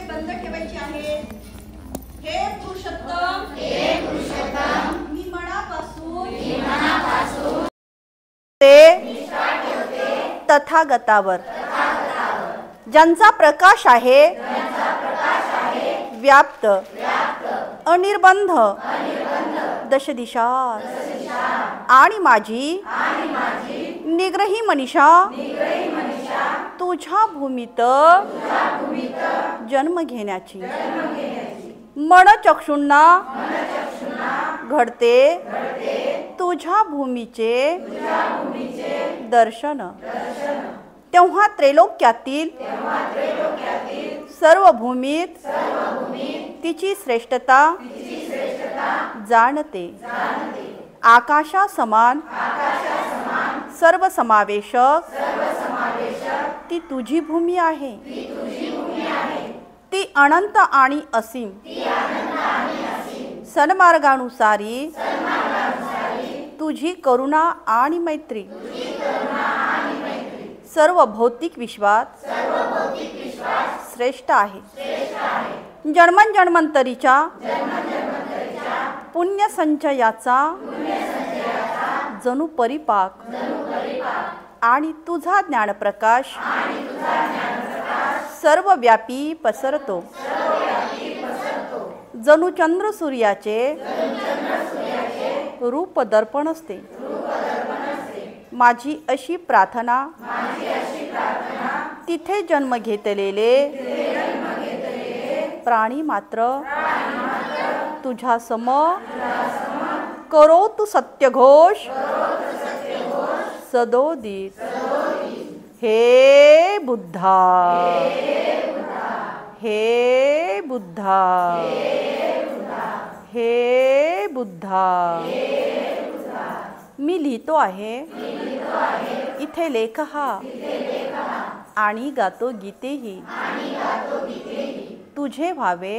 बंद ठेवायची आहेत. हे पुरुषोत्तम मी मनापासून ते तथागतावर ज्यांचा प्रकाश आहे व्याप्त अनिर्बंध दशदिशा आणि माझी निग्रही मनीषा तुझ्या भूमीत जन्म घेण्याची मनचक्षुंना घडते तुझ्या भूमीचे दर्शन. तेव्हा त्रैलोक्यातील सर्व भूमीत तिची श्रेष्ठता जाणते. आकाशा समान सर्व समावेशक ती तुझी भूमी आहे. ती अनंत आणि असीम सन्मार्गानुसारी तुझी करुणा आणि मैत्री सर्व भौतिक विश्वात श्रेष्ठ आहे. जन्मजन्मांतरीच्या पुण्य संचयाचा जणू परिपाक आणि तुझा ज्ञानप्रकाश सर्वव्यापी पसरतो. जणू चंद्र सूर्याचे रूप दर्पण असते. माझी अशी प्रार्थना तिथे जन्म घेतलेले प्राणी मात्र तुझ्या सम करो तू सत्यघोष सदोदित. हे बुद्धा हे बुद्धा हे बुद्धा. मी लिहितो आहे इथे लेख हा आणि गातो गीतेही. तुझे व्हावे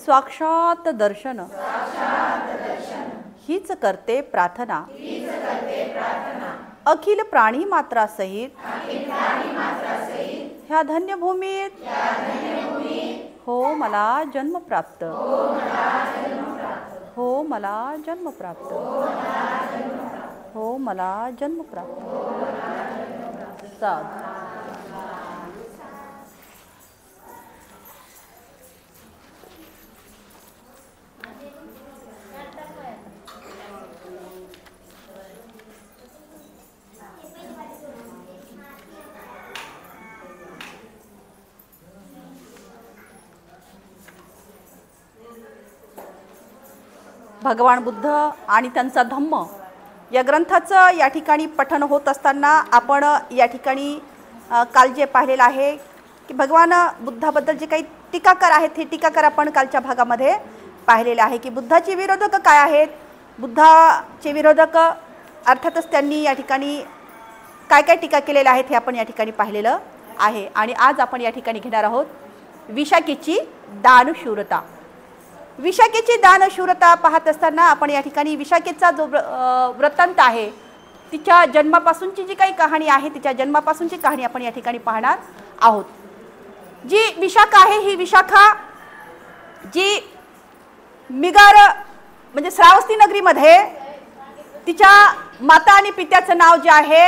साक्षात दर्शन हीच करते प्रार्थना. अखिल प्राणी मात्रा सहित ह्या धन्य भूमीत हो मला जन्म प्राप्त. हो मला जन्म प्राप्त. हो मला जन्म प्राप्त. साधु. भगवान बुद्ध आणि त्यांचा धम्म या ग्रंथाचं या ठिकाणी पठण होत असताना आपण या ठिकाणी काल जे पाहिलेलं आहे की भगवान बुद्धाबद्दल जे काही टीकाकार आहेत हे टीकाकार आपण कालच्या भागामध्ये पाहिलेले आहे की बुद्धाचे विरोधक काय आहेत. बुद्धाचे विरोधक अर्थातच त्यांनी या ठिकाणी काय काय टीका केलेल्या आहेत हे आपण या ठिकाणी पाहिलेलं आहे. आणि आज आपण या ठिकाणी घेणार आहोत विशाखेची दानशूरता. विशाखेची दानशूरता पाहत असताना आपण या ठिकाणी विशाखेचा जो वृत्तांत आहे तिच्या जन्मापासूनची जी काही कहाणी आहे तिच्या जन्मापासूनची कहाणी आपण या ठिकाणी पाहणार आहोत. जी विशाखा आहे ही विशाखा जी मिगार म्हणजे श्रावस्ती नगरीमध्ये तिच्या माता आणि पित्याचं नाव जे आहे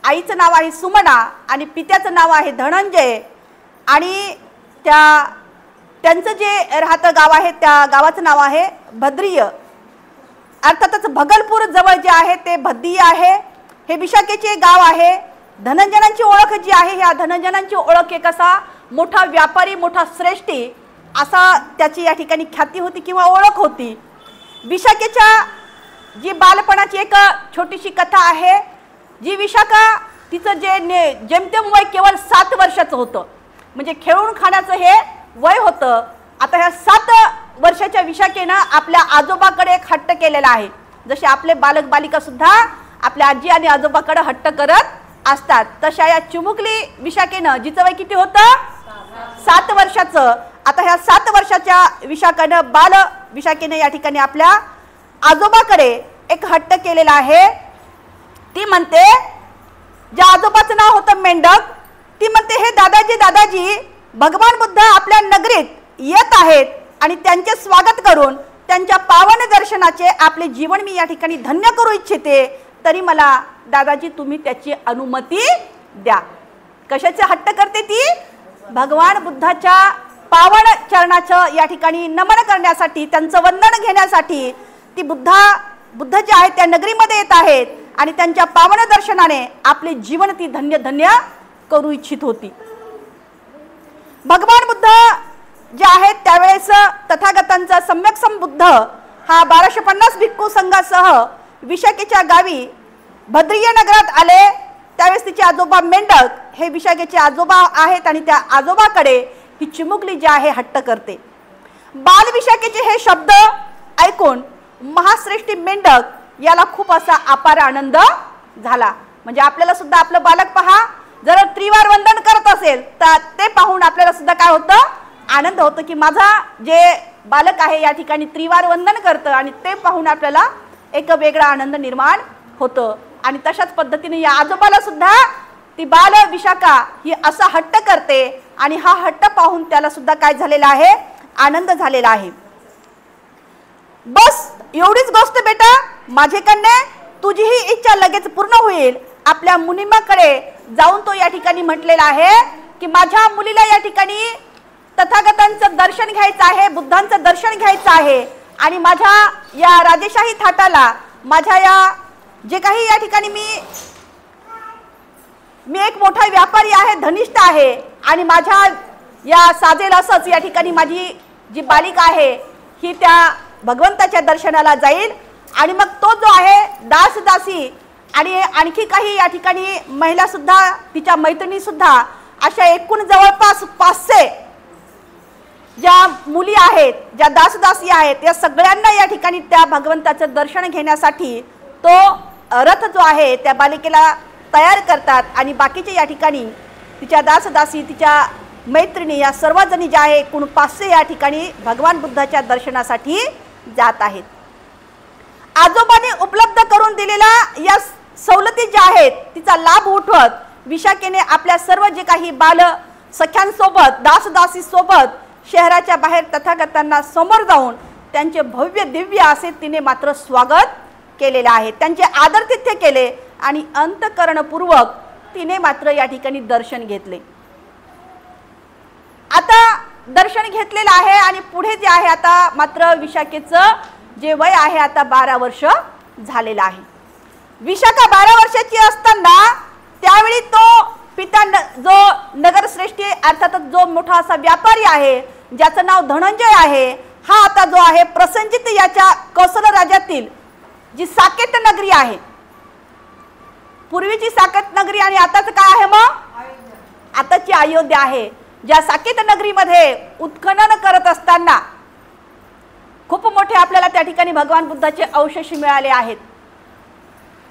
आईचं नाव आहे सुमना आणि पित्याचं नाव आहे धनंजय आणि त्यांचं जे राहतं गाव आहे त्या गावाचं नाव आहे भद्रिय. अर्थातच भगलपूर जवळ जे आहे ते भद्रिय आहे. हे विशाखेचे गाव आहे. धनंजनांची ओळख जी आहे ह्या धनंजनांची ओळख एक असा मोठा व्यापारी मोठा श्रेष्ठी असा त्याची या ठिकाणी ख्याती होती किंवा ओळख होती. विशाखेच्या जी बालपणाची एक छोटीशी कथा आहे. जी विशाखा तिचं जे जेमतेम वय केवळ 7 वर्षाचं होतं म्हणजे खेळून खाण्याचं हे वय होतं. आता ह्या 7 वर्षाच्या विशाखेनं आपल्या आजोबाकडे एक हट्ट केलेला आहे. जसे आपले बालक बालिका सुद्धा आपल्या आजी आणि आजोबाकडे हट्ट करत असतात तशा या चिमुकली विशाखेनं जिचं वय किती होतं 7 वर्षाचं. आता ह्या 7 वर्षाच्या विशाखेनं बाल विशाखेनं या ठिकाणी आपल्या आजोबाकडे एक हट्ट केलेला आहे. ती म्हणते ज्या आजोबाचं नाव होतं मेंढक ती म्हणते हे दादाजी भगवान बुद्ध आपल्या नगरीत येत आहेत आणि त्यांचे स्वागत करून त्यांच्या पावन दर्शनाचे आपले जीवन मी या ठिकाणी धन्य करू इच्छिते, तरी मला दादाजी तुम्ही त्याची अनुमती द्या. कशाचे हट्ट करते ती? भगवान बुद्धाच्या पावन चरणाचं या ठिकाणी नमन करण्यासाठी, त्यांचं वंदन घेण्यासाठी ती बुद्ध जे आहेत त्या नगरीमध्ये येत आहेत आणि त्यांच्या पावन दर्शनाने आपले जीवन ती धन्य धन्य करू इच्छित होती. भगवान बुद्ध जे आहेत त्यावेळेस तथागतांचा सम्यक संबुद्ध हा 1250 भिक्खू संघासह विशाखेच्या गावी भद्रिय नगरात आले. त्यावेळेस तिचे आजोबा मेंढक हे विशाखेचे आजोबा आहेत आणि त्या आजोबाकडे ही चिमुकली जी आहे हट्ट करते. बाल विशाखेचे हे शब्द ऐकून महाश्रेष्ठी मेंढक याला खूप असा अपार आनंद झाला. म्हणजे आपल्याला सुद्धा आपलं बालक पहा, जर त्रिवार वंदन करत असेल तर ते पाहून आपल्याला सुद्धा काय होतं? आनंद होतो की माझा जे बालक आहे या ठिकाणी त्रिवार वंदन करतं आणि ते पाहून आपल्याला एक वेगळा आनंद निर्माण होतो. आणि तशाच पद्धतीने या आजोबाला सुद्धा ती बाल विशाखा ही असा हट्ट करते आणि हा हट्ट पाहून त्याला सुद्धा काय झालेला आहे? आनंद झालेला आहे. बस एवढीच गोष्ट बेटा, माझे कन्या, तुझी ही इच्छा लगेच पूर्ण होईल. आपल्या मुनिमाकडे जाऊन तो या ठिकाणी म्हटलेला आहे की माझ्या मुलीला या ठिकाणी तथागतांचं दर्शन घ्यायचं आहे, बुद्धांचं दर्शन घ्यायचं आहे आणि माझ्या या राजेशाही थाटाला, माझ्या या जे काही या ठिकाणी मी एक मोठा व्यापारी आहे, धनिष्ठ आहे आणि माझ्या या साजेल असंच या ठिकाणी माझी जी बालिका आहे ही त्या भगवंताच्या दर्शनाला जाईल. आणि मग तो जो आहे दास दासी आणि आणखी काही या ठिकाणी महिला सुद्धा, तिच्या मैत्रिणी सुद्धा, अशा एकूण जवळपास 500 ज्या मुली आहेत, ज्या दासदासी आहेत, या सगळ्यांना या ठिकाणी त्या भगवंताचं दर्शन घेण्यासाठी तो रथ जो आहे त्या बालिकेला तयार करतात. आणि बाकीचे या ठिकाणी तिच्या दासदासी, तिच्या मैत्रिणी या सर्वजणी ज्या आहे एकूण 500 या ठिकाणी भगवान बुद्धाच्या दर्शनासाठी जात आहेत. आजोबाने उपलब्ध करून दिलेल्या या सवलती ज्या आहेत तिचा लाभ उठवत विशाखेने आपल्या सर्व जे काही बाल सख्यांसोबत, दासदासी सोबत शहराच्या बाहेर तथागतांना समोर जाऊन त्यांचे भव्य दिव्य असे तिने मात्र स्वागत केलेले आहे. त्यांचे आदरातिथ्य केले आणि अंतःकरणपूर्वक तिने मात्र या ठिकाणी दर्शन घेतले. आता दर्शन घेतलेलं आहे आणि पुढे जे आहे आता मात्र विशाखेचं जे वय आहे आता 12 वर्ष झालेलं आहे. विशाखा 12 वर्षाची असताना त्यावेळी तो पिता जो नगरश्रेष्ठी अर्थातच जो मोठा असा व्यापारी आहे ज्याचं नाव धनंजय आहे, हा आता जो आहे प्रसंजित याच्या कौशल राज्यातील जी साकेत नगरी आहे, पूर्वीची साकेत नगरी आणि आताच काय आहे मग? आताची अयोध्या आहे. ज्या साकेत नगरीमध्ये उत्खनन करत असताना खूप मोठे आपल्याला त्या ठिकाणी भगवान बुद्धाचे अवशेष मिळाले आहेत.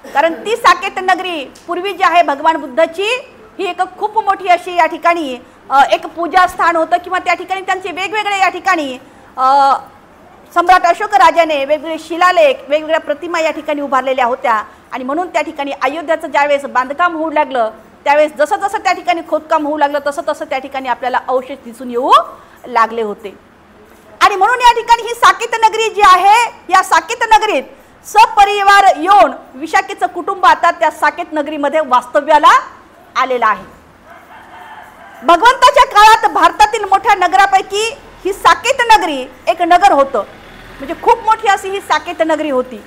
कारण ती साकेत नगरी पूर्वी जी आहे भगवान बुद्धाची ही एक खूप मोठी अशी या ठिकाणी एक पूजा स्थान होतं किंवा त्या ठिकाणी त्यांचे वेगवेगळे या ठिकाणी सम्राट अशोक राजाने वेगवेगळे शिलालेख, वेगवेगळ्या प्रतिमा या ठिकाणी उभारलेल्या होत्या. आणि म्हणून त्या ठिकाणी अयोध्याचं ज्यावेळेस बांधकाम होऊ लागलं त्यावेळेस जसं जसं त्या ठिकाणी खोदकाम होऊ लागलं तसं तसं त्या ठिकाणी आपल्याला अवशेष दिसून येऊ लागले होते. आणि म्हणून या ठिकाणी ही साकेत नगरी जी आहे, या साकेत नगरीत सपरिवार येऊन विशाखेचं कुटुंब आता त्या साकेत नगरीमध्ये वास्तव्याला आलेलं आहे. भगवंताच्या काळात भारतातील मोठ्या नगरापैकी ही साकेत नगरी एक नगर होतं. म्हणजे खूप मोठी अशी ही साकेत नगरी होती.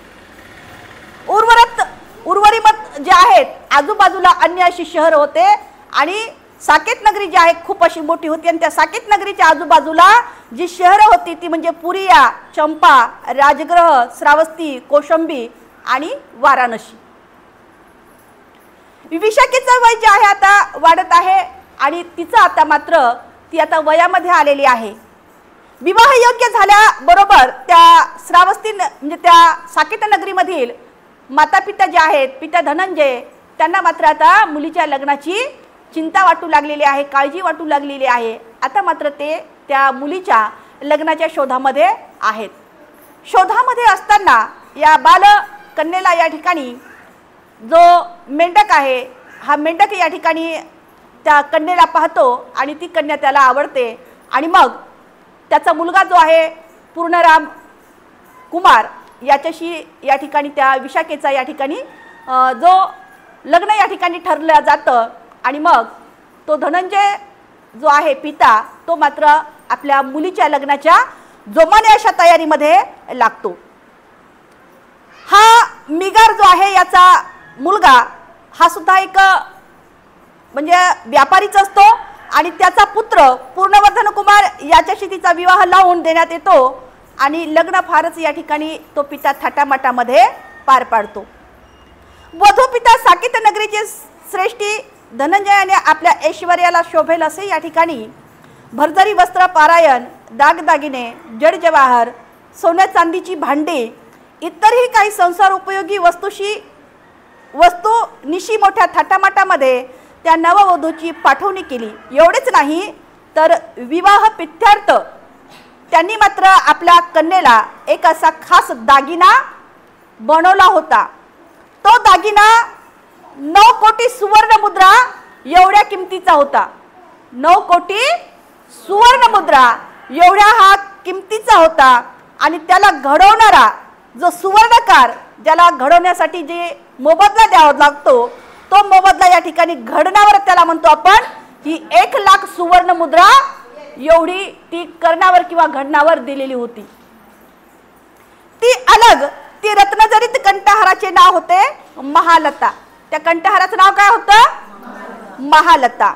उर्वरित जे आहेत आजूबाजूला अन्य अशी शहर होते आणि साकेत नगरी जी आहे खूप अशी मोठी होती. आणि त्या साकेत नगरीच्या आजूबाजूला जी शहरं होती ती म्हणजे पुरिया, चंपा, राजगृह, श्रावस्ती, कौशंबी आणि वाराणसी. विशाखेचं वय जे आहे आता वाढत आहे आणि तिचं आता मात्र ती आता वयामध्ये आलेली आहे. विवाह योग्य झाल्याबरोबर त्या श्रावस्ती म्हणजे त्या साकेत नगरीमधील माता पिता जे आहेत, पिता धनंजय, त्यांना मात्र आता मुलीच्या लग्नाची चिंता वाटू लागलेली आहे, काळजी वाटू लागलेली आहे. आता मात्र ते त्या मुलीच्या लग्नाच्या शोधामध्ये आहेत. शोधामध्ये असताना या बालकन्येला या ठिकाणी जो मेंढक आहे, हा मेंढक या ठिकाणी त्या कन्येला पाहतो आणि ती कन्या त्याला आवडते आणि मग त्याचा मुलगा जो आहे पूर्णराम कुमार याच्याशी या ठिकाणी त्या विशाखेचा या ठिकाणी जो लग्न या ठिकाणी ठरलं जातं आणि मग तो धनंजय जो आहे पिता तो मात्र आपल्या मुलीच्या लग्नाच्या जोमाने अशा तयारीमध्ये लागतो। हा मिगार जो आहे याचा मुलगा हा सुद्धा एक म्हणजे व्यापारीच असतो आणि त्याचा पुत्र पूर्णवर्धन कुमार याच्याशी तिचा विवाह लावून देण्यात येतो आणि लग्न फारच या ठिकाणी तो पिता थाटामाटामध्ये पार पाडतो। वधू पिता साकेत नगरीचे श्रेष्ठी धनंजयाने आपल्या ऐश्वर्याला शोभेल असे या ठिकाणी भरजरी वस्त्र पारायण, दागदागिने, जड जवाहर, सोन्या चांदीची भांडी, इतरही काही संसार उपयोगी वस्तू निशी मोठ्या थाटामाटामध्ये त्या नववधूची पाठवणी केली। एवढेच नाही तर विवाह पित्यार्थ त्यांनी मात्र आपल्या कन्येला एक असा खास दागिना बनवला होता। तो दागिना 9 कोटी सुवर्ण मुद्रा एवढ्या किमतीचा होता। 9 कोटी सुवर्ण मुद्रा एवढ्या हा किमतीचा होता आणि त्याला घडवणारा जो सुवर्णकार ज्याला घडवण्यासाठी जे मोबदला द्यावा लागतो तो मोबदला या ठिकाणी घडणावर त्याला म्हणतो आपण ही 1 लाख सुवर्ण मुद्रा एवढी ती कर्णावर किंवा घडणावर दिलेली होती। ती अलग ती रत्नजडित कंठहाराचे नाव होते महालता। त्या कंठहाराचं नाव काय होतं? महालता।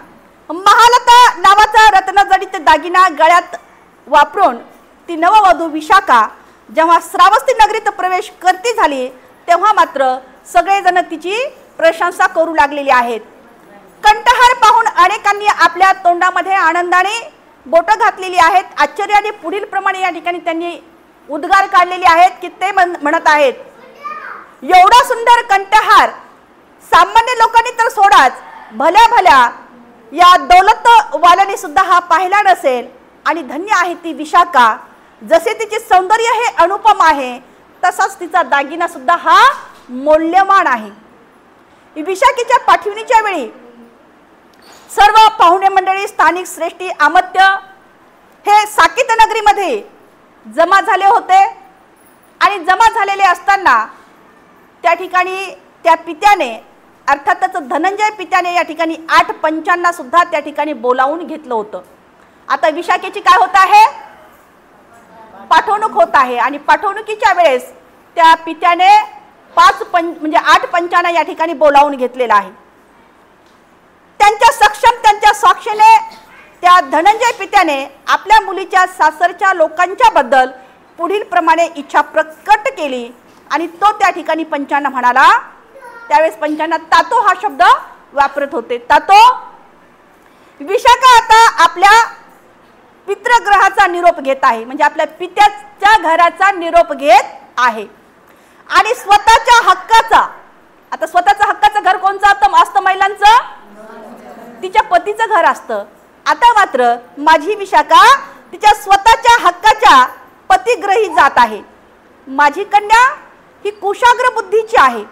महालता नावाचा रत्नजडित दागिना गळ्यात वापरून ती नववधू विशाखा जेव्हा श्रावस्ती नगरीत प्रवेश करती झाली तेव्हा मात्र सगळेजण तिची प्रशंसा करू लागलेली आहेत। कंठहार पाहून अनेकांनी आपल्या तोंडामध्ये आनंदाने बोटं घातलेली आहेत। आश्चर्याने पुढील प्रमाणे या ठिकाणी त्यांनी उद्गार काढलेले आहेत की ते म्हणत आहेत, एवढा सुंदर कंठहार सामान्य लोकांनी तर सोडाच, भल्या भल्या या दौलतवाल्याने सुद्धा हा पाहिला नसेल आणि धन्य आहे ती विशाखा। जसे तिचे सौंदर्य हे अनुपम आहे तसाच तिचा दागिना सुद्धा हा मौल्यवान आहे। विशाखेच्या पाठवणीच्या वेळी सर्व पाहुणे मंडळी, स्थानिक श्रेष्ठी, अमात्य हे साकेत नगरीमध्ये जमा झाले होते आणि जमा झालेले असताना त्या ठिकाणी त्या पित्याने अर्थातच धनंजय पित्याने या ठिकाणी 8 पंचांना सुद्धा त्या ठिकाणी बोलावून घेतलं होतं। आता विशाखेची काय होत आहे? पाठवणूक होत आहे आणि पाठवणुकीच्या वेळेस त्या पित्याने 8 पंचांना या ठिकाणी बोलावून घेतलेला आहे। त्यांच्या सक्षम त्यांच्या साक्षीने त्या धनंजय पित्याने आपल्या मुलीच्या सासरच्या लोकांच्या बद्दल पुढील प्रमाणे इच्छा प्रकट केली आणि तो त्या ठिकाणी पंचांना म्हणाला, त्यावेळेस पंचांना तातो हा शब्द वापरत होते। तातो, विशाखा आता आपल्या पितृग्रहाचा निरोप घेत आहे, म्हणजे आपल्या पित्याच्या घराचा निरोप घेत आहे आणि स्वतःच्या हक्काचा, आता स्वतःच्या हक्काचं घर कोणचं असतं महिलांचं? तिच्या पतीचं घर असतं। आता मात्र माझी विशाखा तिच्या स्वतःच्या हक्काच्या पतिग्रही जात आहे। माझी कन्या ही कुशाग्र बुद्धीची आहे,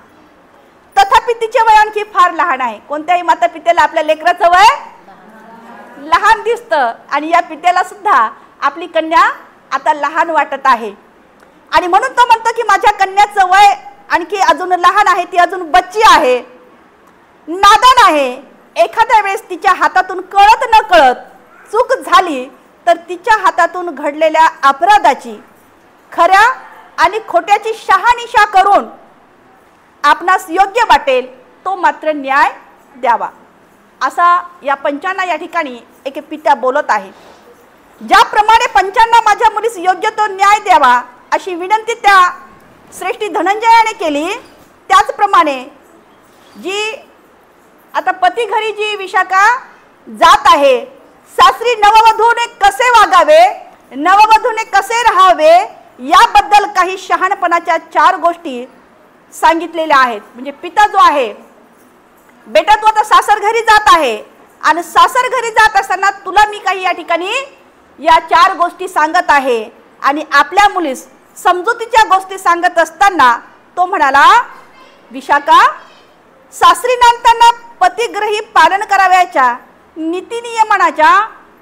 तथापि तिचे वय आणखी फार लहान आहे। कोणत्याही माता पित्याला आपल्या लेकराचं वय लहान दिसतं आणि या पित्याला सुद्धा आपली कन्या आता लहान वाटत आहे आणि म्हणून तो म्हणतो की माझ्या कन्याचं वय आणखी अजून लहान आहे, ती अजून बच्ची आहे, नादान आहे। एखाद्या वेळेस तिच्या हातातून कळत न कळत चूक झाली तर तिच्या हातातून घडलेल्या अपराधाची, खऱ्या आणि खोट्याची शहानिशा करून आपणास योग्य वाटेल तो मात्र न्याय द्यावा, असा या पंचांना या ठिकाणी एक पित्या बोलत आहे। ज्याप्रमाणे पंचांना माझ्या मुलीस योग्य तो न्याय द्यावा अशी विनंती त्या श्रेष्ठी धनंजयाने केली, त्याचप्रमाणे जी आता पती घरी जी विशाखा जात आहे, सासरी नववधूने कसे वागावे, नववधूने कसे राहावे याबद्दल काही शहाणपणाच्या 4 गोष्टी सांगितलेल्या आहेत। म्हणजे पिता जो आहे, बेटा तू आता सासर घरी जात आहे आणि सासर घरी जात असताना तुला मी काही या ठिकाणी या 4 गोष्टी सांगत आहे आणि आपल्या मुलीस समजुतीच्या गोष्टी सांगत असताना तो म्हणाला, विशाखा सासरी नांदताना पतिग्रही पालन करावयाच्या नीतिनियमनाच्या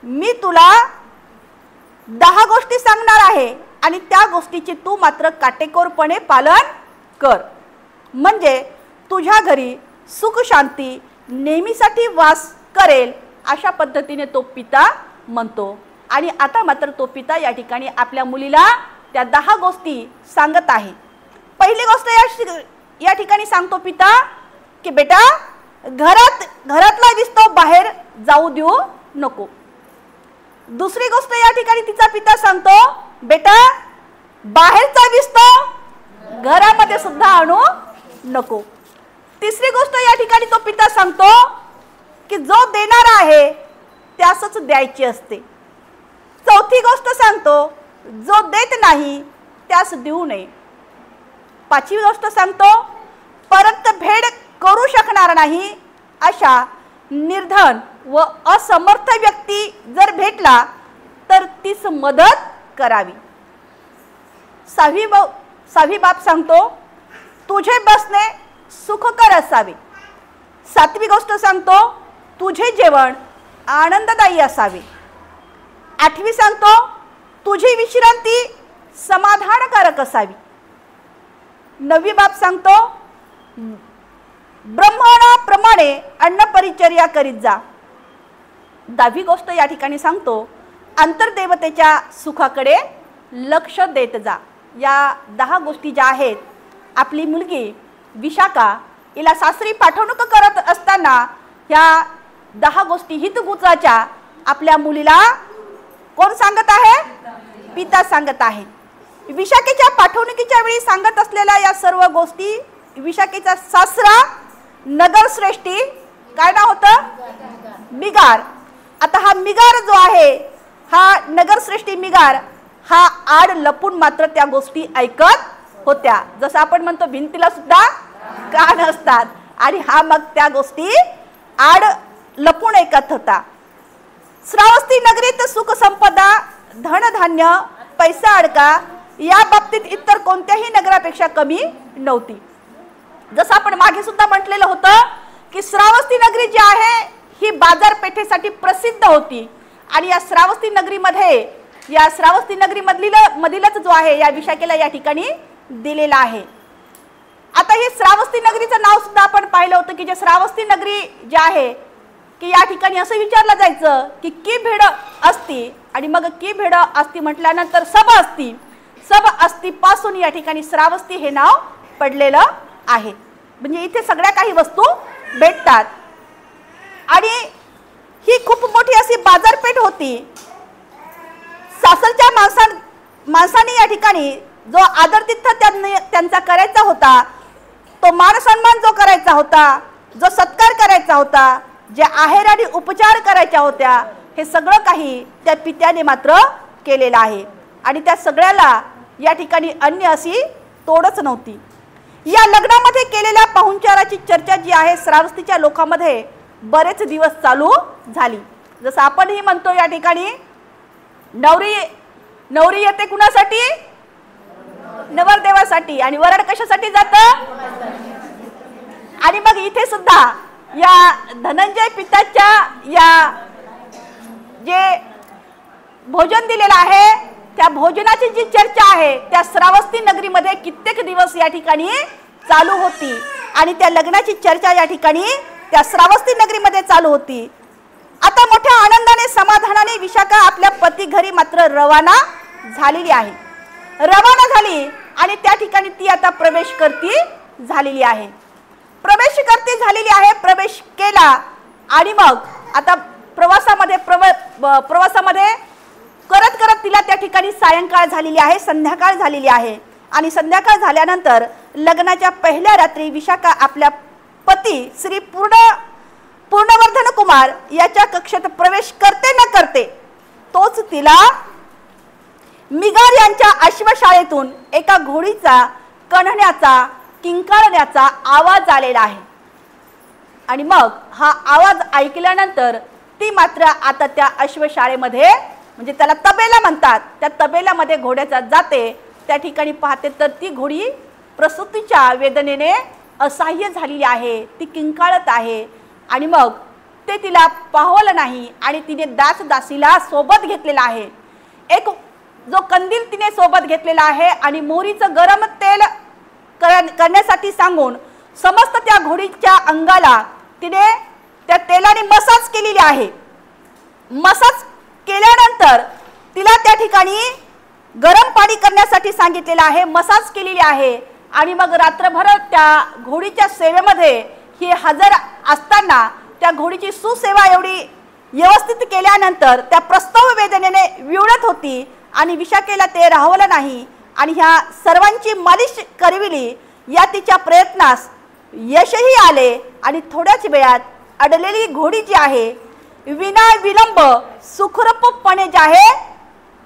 मी तुला 10 गोष्टी सांगणार आहे आणि त्या गोष्टीचे तू मात्र काटेकोरपणे पालन कर, म्हणजे तुझ्या घरी सुख शांती नेहमीसाठी वास करेल, अशा पद्धतीने तो पिता म्हणतो. आणि आता मात्र तो पिता या ठिकाणी आपल्या मुलीला त्या 10 गोष्टी सांगत आहे. पहिली गोष्ट या ठिकाणी सांगतो पिता की बेटा, घरातला विस्तव बाहेर जाऊ देऊ नको. दुसरी गोष्ट या ठिकाणी तिचा पिता सांगतो, बेटा बाहेरचा विस्तव घरामध्ये सुद्धा आणू नको. तिसरी गोष्ट या ठिकाणी तो पिता सांगतो की जो देणार आहे त्यासच द्यायची असते. चौथी गोष्ट सांगतो, जो देत नाही त्यास देऊ नये. पाचवी गोष्ट सांगतो, परत भेट करू शकणार नाही अशा निर्धन व असमर्थ व्यक्ती जर भेटला तर तीच मदत करावी. सहावी बाब सांगतो, तुझे बसणे सुखकर असावे. सातवी गोष्ट सांगतो, तुझे जेवण आनंददायी असावे. आठवी सांगतो, तुझी विश्रांती समाधानकारक असावी. नववी बाब सांगतो, ब्राह्मणाप्रमाणे अन्न परिचर्या करीत जा. 10वी गोष्ट या ठिकाणी सांगतो, अंतर्देवतेच्या सुखाकडे लक्ष देत जा. या 10 गोष्टी ज्या आहेत, आपली मुलगी विशाखा हिला सासरी पाठवणूक करत असताना ह्या 10 गोष्टी हितगुजाच्या आपल्या मुलीला कोण सांगत आहे? पिता सांगत आहे. विशाखेच्या पाठवणुकीच्या वेळी सांगत असलेल्या या सर्व गोष्टी विशाखेचा सासरा नगरश्रेष्ठी, काय नाव होतं? मिगार. आता हा मिगार जो आहे, हा नगरश्रेष्ठी मिगार हा आड लपून मात्र त्या गोष्टी ऐकत होत्या. जसं आपण म्हणतो भिंतीला सुद्धा कान असतात, आणि हा मग त्या गोष्टी आड लपून ऐकत होता. श्रावस्ती नगरीत सुख संपदा, धनधान्य, पैसा अडका या बाबतीत इतर कोणत्याही नगरापेक्षा कमी नव्हती. जसं आपण मागे सुद्धा म्हटलेलं होतं की श्रावस्ती नगरी जी आहे ही बाजारपेठेसाठी प्रसिद्ध होती, आणि या श्रावस्ती नगरी मधीलच जो आहे या विशाखेला या ठिकाणी दिलेला आहे. आता हे श्रावस्ती नगरीचं नाव सुद्धा आपण पाहिलं होतं की जे श्रावस्ती नगरी जे आहे की या ठिकाणी असं विचारलं जायचं की भेड असती, आणि मग की भेड असती म्हटल्यानंतर सब असती, सब असती पासून या ठिकाणी श्रावस्ती हे नाव पडलेलं आहे. म्हणजे इथे सगळ्या काही वस्तू भेटतात, आणि ही खूप मोठी अशी बाजारपेठ होती. सासरच्या माणसांनी या ठिकाणी जो आदरातिथ्य त्यांचा करायचा होता, तो मान सन्मान जो करायचा होता, जो सत्कार करायचा होता, जे आहेर आणि उपचार करायच्या होत्या, हे सगळं काही त्या पित्याने मात्र केलेलं आहे. आणि त्या सगळ्याला या ठिकाणी अन्य अशी तोडच नव्हती. या लग्नामध्ये केलेल्या पाहुणचाराची चर्चा जी आहे श्रावस्तीच्या लोकांमध्ये बरेच दिवस चालू झाली. जसं आपणही म्हणतो या ठिकाणी नवरी येते कुणासाठी? नवरदेवासाठी. आणि वरण कशासाठी जातं? आणि मग इथे सुद्धा या धनंजय पिताच्या या जे भोजन दिलेलं आहे त्या भोजनाची जी चर्चा आहे त्या श्रावस्ती नगरीमध्ये कित्येक दिवस या ठिकाणी चालू होती, आणि त्या लग्नाची चर्चा या ठिकाणी त्या श्रावस्ती नगरीमध्ये चालू होती. आता मोठ्या आनंदाने समाधानाने विशाखा आपल्या पती घरी मात्र रवाना झालेली आहे. रवाना झाली आणि त्या ठिकाणी ती आता प्रवेश करती झालेली आहे. प्रवेश केला, आणि मग आता प्रवासामध्ये करत तिला त्या ठिकाणी सायंकाळ झालेली आहे, संध्याकाळ झालेली आहे. आणि संध्याकाळ झाल्यानंतर लग्नाच्या पहिल्या रात्री विशाखा आपल्या पती श्री पूर्णवर्धन कुमार याच्या कक्षेत प्रवेश करते न करते तोच तिला मिगार यांच्या अश्वशाळेतून एका घोडीचा कणण्याचा किंकाळण्याचा आवाज आलेला आहे. आणि मग हा आवाज ऐकल्यानंतर ती मात्र आता त्या अश्वशाळेमध्ये, म्हणजे त्याला तबेला म्हणतात, त्या तबेल्यामध्ये घोड्याचा जाते. त्या ठिकाणी पाहते तर ती घोडी प्रसूतीच्या वेदनेने असह्य झालेली आहे, ती किंकाळत आहे. आणि मग ते तिला पाहवलं नाही आणि तिने दासीला सोबत घेतलेला आहे. एक जो कंदील तिने सोबत घेतलेला आहे आणि मोहरीचं गरम तेल करण्यासाठी सांगून समस्त त्या घोडीच्या अंगाला तिने त्या तेलाने मसाज केलेली आहे. मसाज केल्यानंतर तिला त्या ठिकाणी गरम पाणी करण्यासाठी सांगितलेलं आहे, मसाज केलेली आहे. आणि मग रात्रभर त्या घोडीच्या सेवेमध्ये ही हजर असताना त्या घोडीची सुसेवा एवढी व्यवस्थित केल्यानंतर त्या प्रस्तव वेदनेने विवळत होती आणि विशाखेला ते राहवलं नाही आणि ह्या सर्वांची मालिश करविली. या तिच्या प्रयत्नास यशही आले आणि थोड्याच वेळात अडलेली घोडी जी आहे विना विलंब सुखरूपपणे जी आहे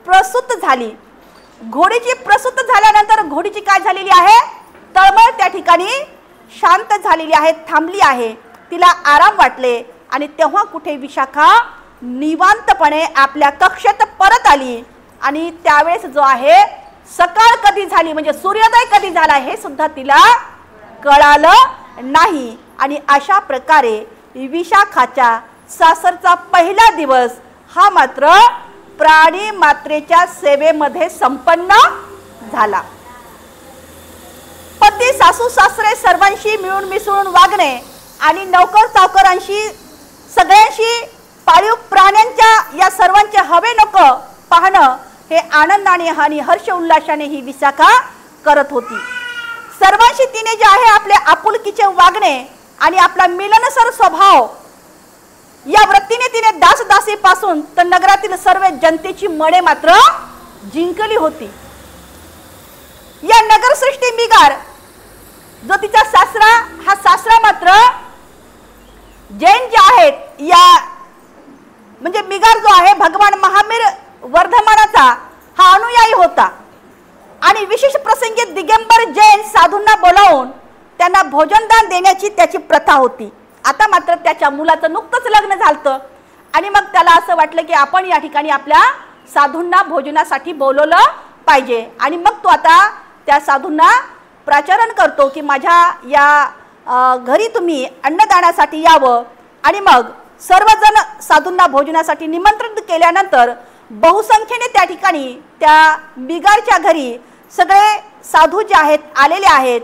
प्रसूत झाली. घोडीची प्रसूत झाल्यानंतर घोडीची काय झालेली आहे, तळमळ त्या ठिकाणी शांत झालेली आहे, थांबली आहे. तिला आराम वाटले आणि तेव्हा कुठे विशाखा निवांतपणे आपल्या कक्षेत परत आली. आणि त्यावेळेस जो आहे सकाळ कधी झाली म्हणजे सूर्योदय कधी झाला हे सुद्धा तिला कळालं नाही. आणि अशा प्रकारे विशाखाच्या सासरचा पहिला दिवस हा मात्र प्राणी मात्रेच्या सेवेमध्ये संपन्न झाला. पती सासू सासरे सर्वांशी मिळून मिसळून वागणे आणि नौकर चाकरांशी सगळ्यांशी पाळीव प्राण्यांच्या या सर्वांचे हवे नको पाहणं हे आनंदाने आणि हर्ष उल्लासाने ही विशाखा करत होती. सर्वांशी तिने जे आहे आपले आपुलकीचे वागणे आणि आपला मिलनसर स्वभाव या वृत्तीने तिने दासदासीपासून तर नगरातील सर्व जनतेची मने मात्र जिंकली होती. या नगरसृष्टी मिगार जो तिचा सासरा हा सासरा मात्र जैन जे आहेत या म्हणजे मिगार जो आहे भगवान महावीर वर्धमानाचा हा अनुयायी होता आणि विशेष प्रसंगी दिगंबर जैन साधूंना बोलावून त्यांना भोजनदान देण्याची त्याची प्रथा होती. आता मात्र त्याच्या मुलाचं नुकतंच लग्न झालं आणि मग त्याला असं वाटलं की आपण या ठिकाणी आपल्या साधूंना भोजनासाठी बोलवलं पाहिजे. आणि मग तो आता त्या साधूंना प्राचारण करतो की माझ्या या घरी तुम्ही अन्नदानासाठी यावं. आणि मग सर्वजण साधूंना भोजनासाठी निमंत्रित केल्यानंतर बहुसंख्येने त्या ठिकाणी त्या बिगारच्या घरी सगळे साधू जे आहेत आलेले आहेत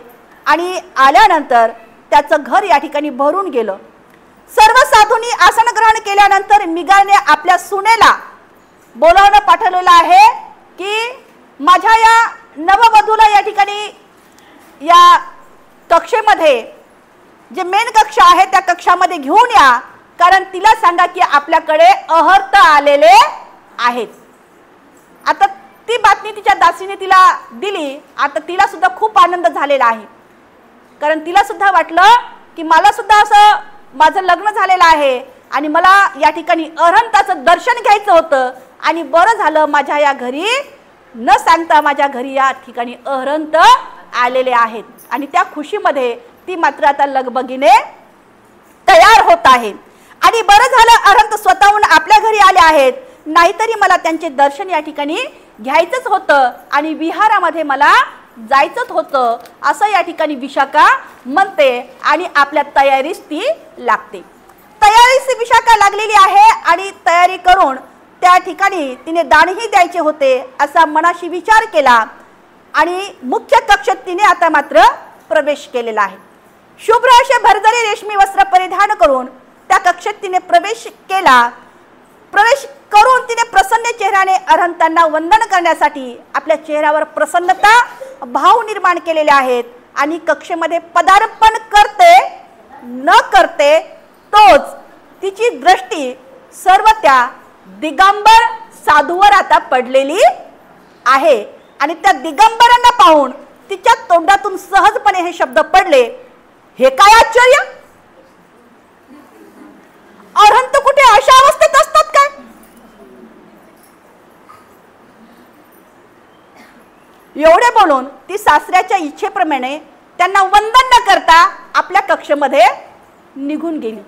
आणि आल्यानंतर त्याचं घर या ठिकाणी भरून गेलं. सर्व साधूंनी आसन ग्रहण केल्यानंतर मिगारने आपल्या सुनेला बोलावणं पाठवलेलं आहे की माझ्या या नववधूला या ठिकाणी या कक्षेमध्ये जे मेन कक्ष आहे त्या कक्षामध्ये घेऊन या, कारण तिला सांगा की आपल्याकडे अहर्त आलेले आहेत. आता ती बातमी तिच्या दासीने तिला दिली. आता तिला सुद्धा खूप आनंद झालेला आहे, कारण तिला सुद्धा वाटलं की मला सुद्धा असं माझं लग्न झालेलं आहे आणि मला या ठिकाणी अहंताचं दर्शन घ्यायचं होतं आणि बरं झालं माझ्या या घरी न सांगता माझ्या घरी या ठिकाणी अहंत आलेले आहेत. आणि त्या खुशीमध्ये ती मात्र आता लगबगीने तयार होत आहे. आणि बरं झालं अहंत स्वतःहून आपल्या घरी आले आहेत, नाहीतरी मला त्यांचे दर्शन या ठिकाणी घ्यायचंच होतं आणि विहारामध्ये मला जायचंच होतं असं या ठिकाणी विशाखा म्हणते आणि आपल्या तयारीस ती लागते. तयारीस विशाखा लागलेली आहे आणि तयारी करून त्या ठिकाणी तिने दानही द्यायचे होते असा मनाशी विचार केला आणि मुख्य कक्षात तिने आता मात्र प्रवेश केलेला आहे. शुभ्र असे भरजरी रेशमी वस्त्र परिधान करून त्या कक्षात तिने प्रवेश केला. प्रवेश करून तिने प्रसन्न चेहऱ्याने अहंतांना वंदन करण्यासाठी आपल्या चेहऱ्यावर प्रसन्नता भाव निर्माण केलेले आहेत आणि कक्षेमध्ये पदार्पण करते न करते तोच तिची दृष्टी सर्व त्या दिगंबर साधूवर आता पडलेली आहे. आणि त्या दिगंबरांना पाहून तिच्या तोंडातून सहजपणे हे शब्द पडले, हे काय आश्चर्य, अहंत कुठे अशा अवस्थेत असतात काय? एवढे बोलून ती सासऱ्याच्या इच्छेप्रमाणे त्यांना वंदन न करता आपल्या कक्षेमध्ये निघून गेली.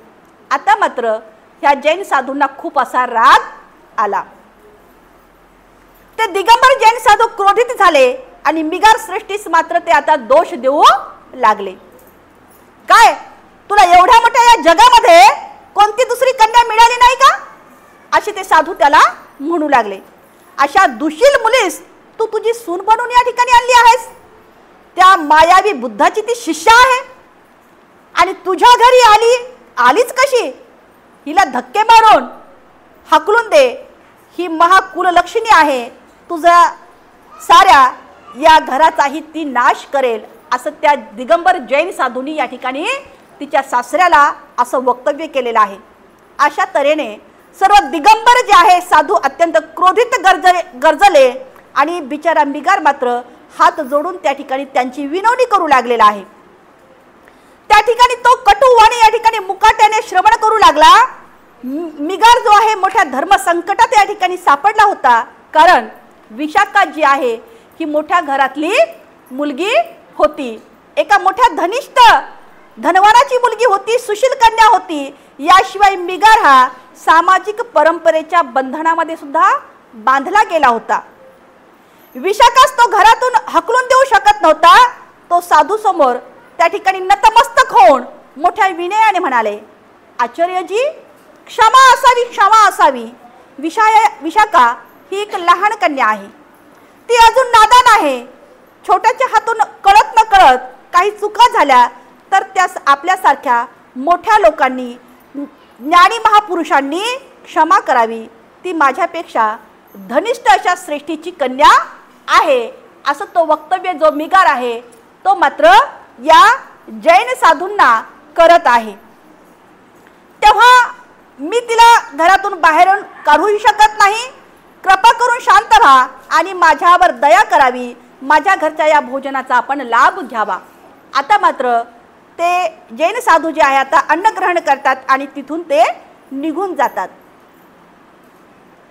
आता मात्र ह्या जैन साधूंना खूप असा राग आला. ते दिगंबर जैन साधू क्रोधित झाले आणि मिगार सृष्टीस मात्र ते आता दोष देऊ लागले. काय तुला एवढ्या मोठ्या या जगामध्ये कोणती दुसरी कन्या मिळाली नाही का, असे ते साधू त्याला म्हणू लागले. अशा दुशील मुलीस तू तुझी सून बनवून या ठिकाणी आणली आहेस. त्या मायावी बुद्धाची ती शिष्या आहे आणि तुझ्या घरी आलीच कशी. हिला धक्के मारून हाकलून दे. ही महाकुललक्षणी आहे. तुझा साऱ्या या घराचाही ती नाश करेल, असं त्या दिगंबर जैन साधूंनी या ठिकाणी तिच्या सासऱ्याला असं वक्तव्य केलेलं आहे. अशा तऱ्हेने सर्व दिगंबर जे आहे साधू अत्यंत क्रोधित गरजले आणि बिचारा मिगार मात्र हात जोडून त्या ठिकाणी त्यांची विनवणी करू लागलेला आहे. त्या ठिकाणी तो कटू वाणी या ठिकाणी मुकाट्याने श्रवण करू लागला. मिगार जो आहे मोठ्या धर्म संकटात या ठिकाणी सापडला होता, कारण विशाखा जी आहे ही मोठ्या घरातली मुलगी होती. एका मोठ्या धनिष्ठ धनवानाची मुलगी होती, सुशील कन्या होती. याशिवाय मिगार हा सामाजिक परंपरेच्या बंधनामध्ये सुद्धा बांधला गेला होता. विशाखास तो घरातून हकलून देऊ शकत नव्हता. तो साधू समोर त्या ठिकाणी नतमस्तक होऊन मोठ्या विनयाने म्हणाले, आचार्यजी क्षमा असावी, क्षमा असावी. विशाखा ही एक लहान कन्या आहे. ती अजून नादान आहे. छोट्याच्या हातून कळत न कळत काही चुका झाल्या तर त्यास आपल्यासारख्या मोठ्या लोकांनी, ज्ञानी महापुरुषांनी क्षमा करावी. ती माझ्यापेक्षा धनिष्ठ अशा श्रेष्ठीची कन्या आहे, असं तो वक्तव्य जो मिगार आहे तो मात्र या जैन साधूंना करत आहे. तेव्हा मी तिला घरातून बाहेरून काढूही शकत नाही. कृपा करून शांत व्हा आणि माझ्यावर दया करावी. माझ्या घरच्या या भोजनाचा आपण लाभ घ्यावा. आता मात्र ते जैन साधू जे आहे आता अन्न ग्रहण करतात आणि तिथून ते निघून जातात.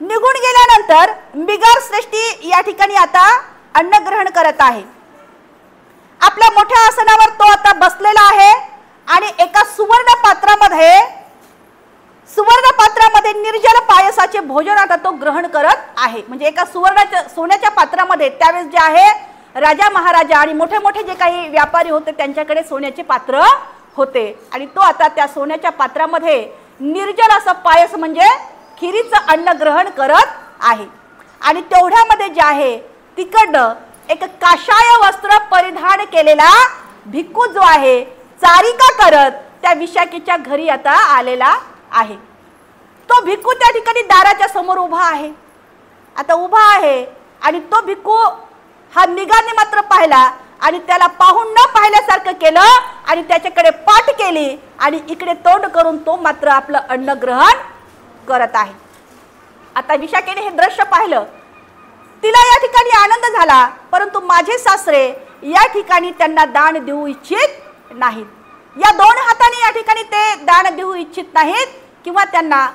निघून गेल्यानंतर मिगार श्रेष्ठी या ठिकाणी आता अन्न ग्रहण करत आहे. आपल्या मोठ्या आसनावर तो आता बसलेला आहे आणि एका सुवर्ण पात्रामध्ये निर्जल पायसाचे भोजन आता तो ग्रहण करत आहे. म्हणजे एका सोन्याच्या पात्रामध्ये त्यावेळेस जे आहे राजा महाराजा आणि मोठे मोठे जे काही व्यापारी होते त्यांच्याकडे सोन्याचे पात्र होते आणि तो आता त्या सोन्याच्या पात्रामध्ये निर्जल असं पायस म्हणजे खिरीचं अन्न ग्रहण करत आहे. आणि तेवढ्यामध्ये जे आहे तिकडनं एक काशाय वस्त्र परिधान केलेला भिक्खू जो आहे चारिका करत त्या विशाखेच्या घरी आता आलेला आहे. तो भिक्खू त्या ठिकाणी दाराच्या समोर उभा आहे. आता उभा आहे आणि तो भिक्खू हा मिगारने मात्र पाहिला आणि त्याला पाहून न पाहिल्यासारखं केलं आणि त्याच्याकडे पाठ केली आणि इकडे तोंड करून तो मात्र आपलं अन्न ग्रहण करत आहे. आता विशाखेने हे दृश्य पाहिलं. तिला या ठिकाणी आनंद झाला, परंतु माझे सासरे या ठिकाणी त्यांना दान देऊ इच्छित नाहीत. या दोन हाताने या ठिकाणी ते दान देऊ इच्छित नाहीत किंवा त्यांना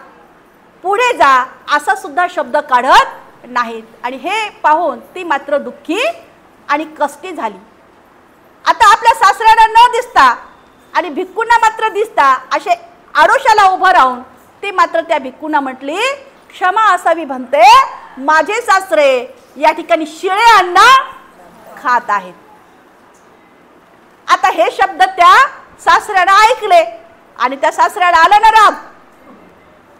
पुढे जा असा सुद्धा शब्द काढत नाहीत. आणि हे पाहून ती मात्र दुःखी आणि कष्टी झाली. आता आपल्या सासऱ्याला न दिसता आणि भिक्खूंना मात्र दिसता असे आडोशाला उभं राहून ती मात्र त्या भिक्खूंना म्हटली, क्षमा असावी म्हणते, माझे सासरे या ठिकाणी शिळे अन्न खात आहेत. आता हे शब्द त्या सासऱ्याने ऐकले आणि त्या सासऱ्याला आलं ना राग.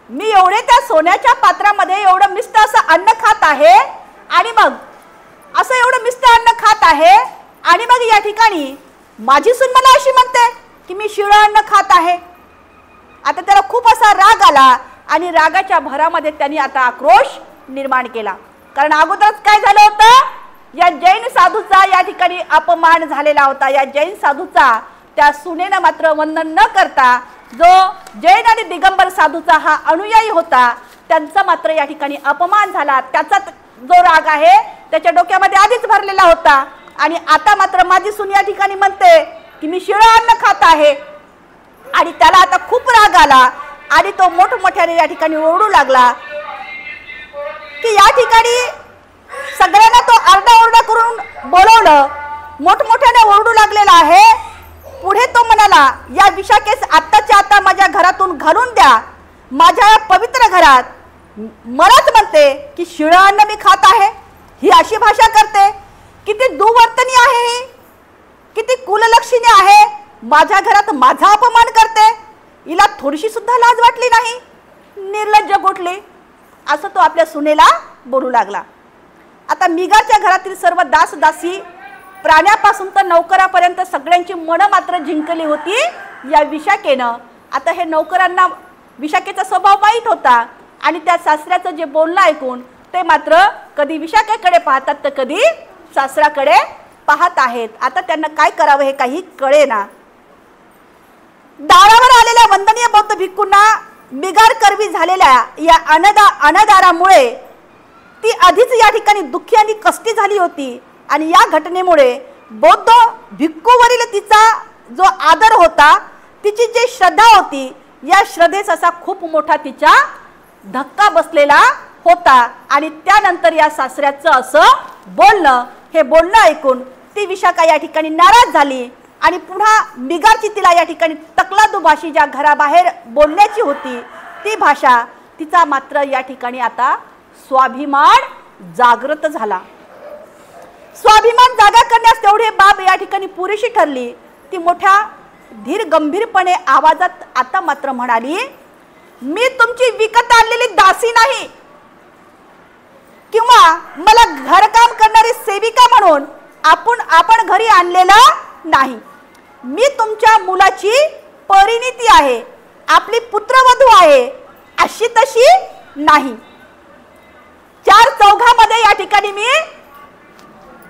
मी एवढे त्या सोन्याच्या पात्रामध्ये एवढं मिष्ट असं अन्न खात आहे आणि मग असं एवढं मिष्ट अन्न खात आहे आणि मग या ठिकाणी माझी सून मला अशी म्हणते की मी शिळं अन्न खात आहे. आता त्याला खूप असा राग आला आणि रागाच्या भरामध्ये त्यांनी आता आक्रोश निर्माण केला. कारण अगोदरच काय झालं होतं, या जैन साधूचा या ठिकाणी अपमान झालेला होता. या जैन साधूचा त्या सुनेनं मात्र वंदन न करता जो जैन आणि दिगंबर साधूचा हा अनुयायी होता त्यांचा मात्र या ठिकाणी अपमान झाला. त्याचा जो राग आहे त्याच्या डोक्यामध्ये आधीच भरलेला होता आणि आता मात्र माझी सून या ठिकाणी म्हणते की मी शिळं अन्न खात आहे आणि त्याला आता खूप राग आला आणि तो मोठमोठ्याने या ठिकाणी ओरडू लागला की या ठिकाणी सगळ्यांना तो आरडाओरडा करून बोलवलं, मोठमोठ्याने ओरडू लागलेला आहे. पुढे तो म्हणाला, या विशाखेस आत्ताच्या आता माझ्या घरातून घालून द्या. माझ्या पवित्र घरात मलाच म्हणते की शिळं अन्न मी खात आहे. ही अशी भाषा करते. किती दुवर्तनी आहे ही, किती कुललक्षणी आहे. माझ्या घरात माझा अपमान करते. हिला थोडीशी सुद्धा लाज वाटली नाही, निर्लज्ज गोठली, असं तो आपल्या सुनेला बोलू लागला. आता मिगारच्या घरातील सर्व दासदासी प्राण्यापासून तर नौकरापर्यंत सगळ्यांची मनं मात्र जिंकली होती या विशाखेनं. आता हे नौकरांना विशाखेचा स्वभाव माहीत होता आणि त्या सासऱ्याचं जे बोलणं ऐकून ते मात्र कधी विशाखेकडे पाहतात तर कधी सासऱ्याकडे पाहत आहेत. आता त्यांना काय करावं हे काही कळेना. दारावर आलेल्या वंदनीय बौद्ध भिक्खूंना मिगार करवी झालेल्या या अनादारामुळे ती आधीच या ठिकाणी दुःखी आणि कष्टी झाली होती आणि या घटनेमुळे बौद्ध भिक्खूवरील तिचा जो आदर होता, तिची जी श्रद्धा होती, या श्रद्धेस असा खूप मोठा तिच्या धक्का बसलेला होता. आणि त्यानंतर या सासऱ्याचं असं बोलणं, हे बोलणं ऐकून ती विशाखा या ठिकाणी नाराज झाली आणि पुन्हा मिगारची तिला या ठिकाणी तकलादू भाषी ज्या घराबाहेर बोलण्याची होती ती भाषा, तिचा मात्र या ठिकाणी आता स्वाभिमान जागृत झाला. स्वाभिमान जागा करण्यास तेवढे बाब या ठिकाणी पुरेशी ठरली. ती मोठ्या धीर गंभीरपणे आवाजात आता मात्र म्हणाली, मी तुमची विकत आणलेली दासी नाही किंवा मला घरकाम करणारी सेविका म्हणून आपण घरी आणलेलं नाही. मी तुमच्या मुलाची परिणिती आहे, आपली पुत्रवधू आहे, अशी तशी नाही. चार चौघामध्ये या ठिकाणी मी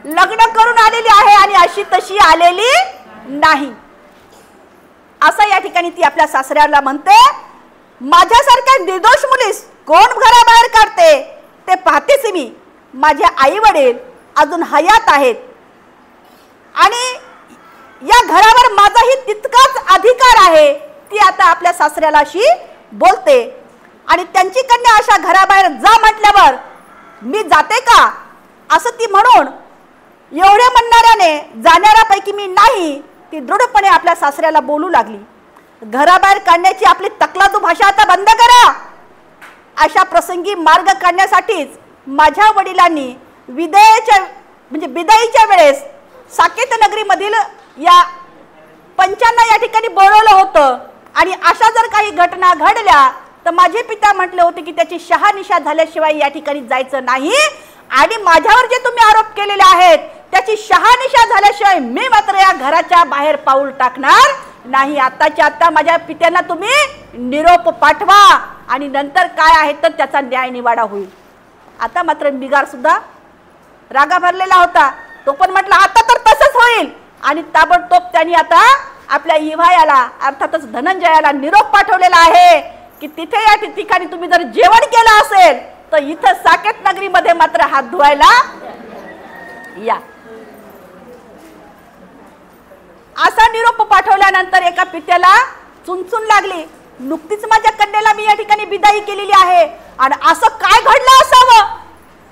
लग्न करून आलेली आहे आणि अशी तशी आलेली नाही, असं या ठिकाणी ती आपल्या सासऱ्याला म्हणते. माझ्यासारख्या निर्दोष मुलीस कोण घराबाहेर काढते ते पाहतेच मी. माझे आई वडील अजून हयात आहेत आणि या घरावर माझाही तितकाच अधिकार आहे. ती आता आपल्या सासऱ्याला अशी बोलते आणि त्यांची कन्या अशा घराबाहेर जा म्हटल्यावर मी जाते का, असं ती म्हणून एवढे म्हणणाऱ्याने जाणाऱ्यापैकी मी नाही, ती दृढपणे आपल्या सासऱ्याला बोलू लागली. घराबाहेर काढण्याची आपली तकलादू भाषा आता बंद करा. अशा प्रसंगी मार्ग काढण्यासाठीच माझ्या वडिलांनी बिदाईच्या वेळेस साकेत नगरीमधील या पंचांना या ठिकाणी बोलवलं होतं आणि अशा जर काही घटना घडल्या तर माझे पिता म्हटले होते की त्याची शहानिशा झाल्याशिवाय या ठिकाणी जायचं नाही आणि माझ्यावर जे तुम्ही आरोप केलेले आहेत त्याची शहानिशा झाल्याशिवाय मी मात्र या घराच्या बाहेर पाऊल टाकणार नाही. आताच्या आता माझ्या पित्यांना तुम्ही निरोप पाठवा आणि नंतर काय आहे तर त्याचा न्याय निवाडा होईल. आता मात्र मिगार सुद्धा रागा भरलेला होता. तो पण म्हटला आता तर तसंच होईल आणि ताबडतोब त्यांनी आता आपल्या इव्हायाला अर्थातच धनंजयाला निरोप पाठवलेला आहे की तिथे या ठिकाणी तुम्ही जर जेवण केलं असेल तर इथं साकेत नगरीमध्ये मात्र हात धुवायला या. असा निरोप पाठवल्यानंतर एका पित्याला चुनचुन लागली, नुकतीच माझ्या कन्याला मी या ठिकाणी बिदाई केलेली आहे आणि असं काय घडलं असावं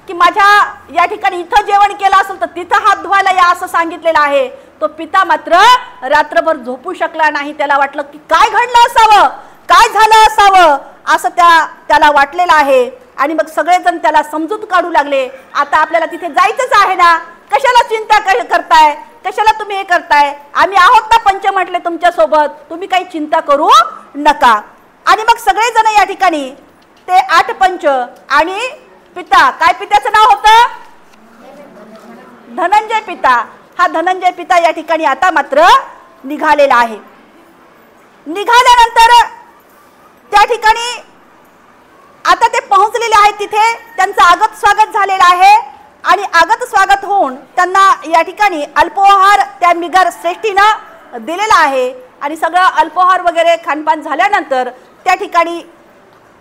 की माझ्या या ठिकाणी इथं जेवण केलं असेल तर तिथं हात धुवायला या असं सांगितलेलं आहे. तो पिता मात्र रात्रभर झोपू शकला नाही. त्याला वाटलं की काय घडलं असावं, काय झालं असावं असं त्याला वाटलेलं आहे आणि मग सगळेजण त्याला समजूत काढू लागले. आता आपल्याला तिथे जायचंच आहे ना, कशाला चिंता करताय, कशाला तुम्ही हे करताय, आम्ही आहोत ना पंच म्हटले तुमच्या सोबत, तुम्ही काही चिंता करू नका. आणि मग सगळेजण या ठिकाणी ते 8 पंच आणि पिता, काय पित्याचं नाव होतं, धनंजय पिता, हा धनंजय पिता या ठिकाणी आता मात्र निघालेला आहे. निघाल्यानंतर त्या ठिकाणी आता ते पोहोचलेले आहेत. तिथे त्यांचं आगत स्वागत झालेलं आहे आणि आगत स्वागत होऊन त्यांना या ठिकाणी अल्पोहार त्या मिगार श्रेष्ठीनं दिलेला आहे आणि सगळं अल्पोहार वगैरे खानपान झाल्यानंतर त्या ठिकाणी